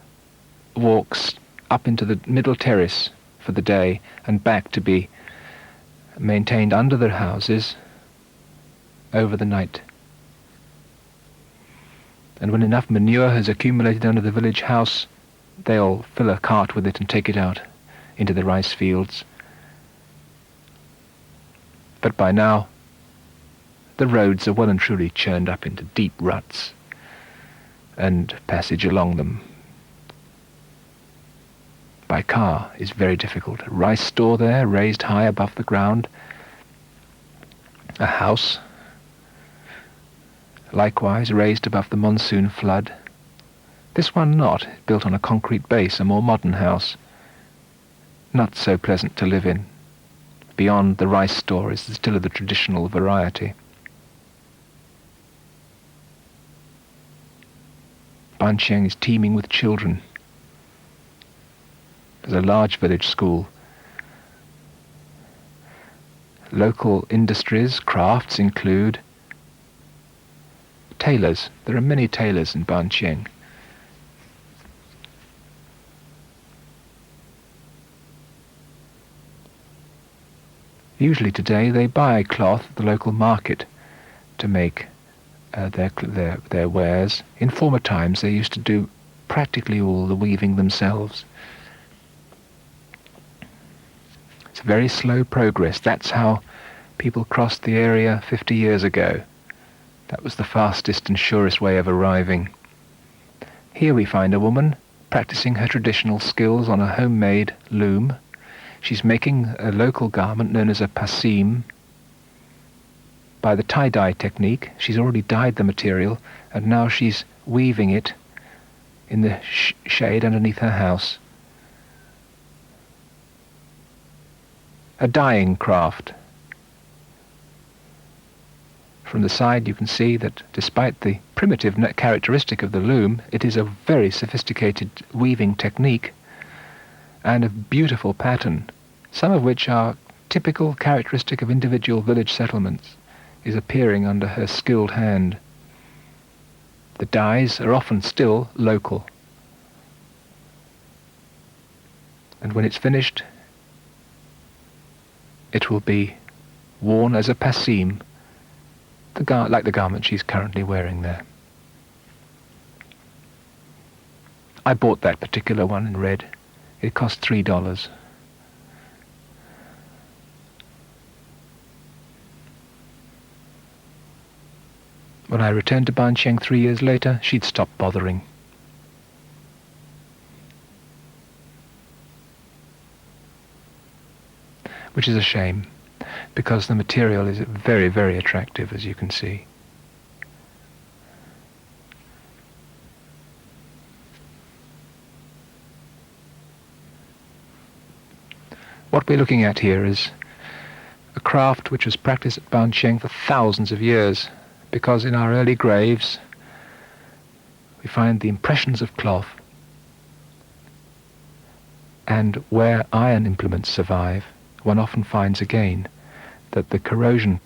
walks up into the middle terrace for the day and back to be maintained under their houses over the night. And when enough manure has accumulated under the village house, they'll fill a cart with it and take it out into the rice fields. But by now, the roads are well and truly churned up into deep ruts, and passage along them by car is very difficult. A rice store there, raised high above the ground. A house, likewise raised above the monsoon flood. This one not, built on a concrete base, a more modern house. Not so pleasant to live in. Beyond the rice store is still of the traditional variety. Banqiang is teeming with children. There's a large village school. Local industries, crafts include tailors. There are many tailors in Ban Chieng. Usually today they buy cloth at the local market to make their wares. In former times they used to do practically all the weaving themselves. It's a very slow progress. That's how people crossed the area 50 years ago. That was the fastest and surest way of arriving. Here we find a woman practicing her traditional skills on a homemade loom. She's making a local garment known as a pasim by the tie-dye technique. She's already dyed the material, and now she's weaving it in the shade underneath her house. A dyeing craft. From the side you can see that despite the primitive characteristic of the loom, it is a very sophisticated weaving technique and a beautiful pattern, some of which are typical characteristic of individual village settlements, is appearing under her skilled hand. The dyes are often still local. And when it's finished, it will be worn as a pasim, like the garment she's currently wearing there. I bought that particular one in red. It cost $3. When I returned to Ban Chieng 3 years later, she'd stopped bothering. Which is a shame, because the material is very, very attractive, as you can see. What we're looking at here is a craft which was practiced at Ban Chieng for thousands of years, because in our early graves we find the impressions of cloth, and where iron implements survive, one often finds again that the corrosion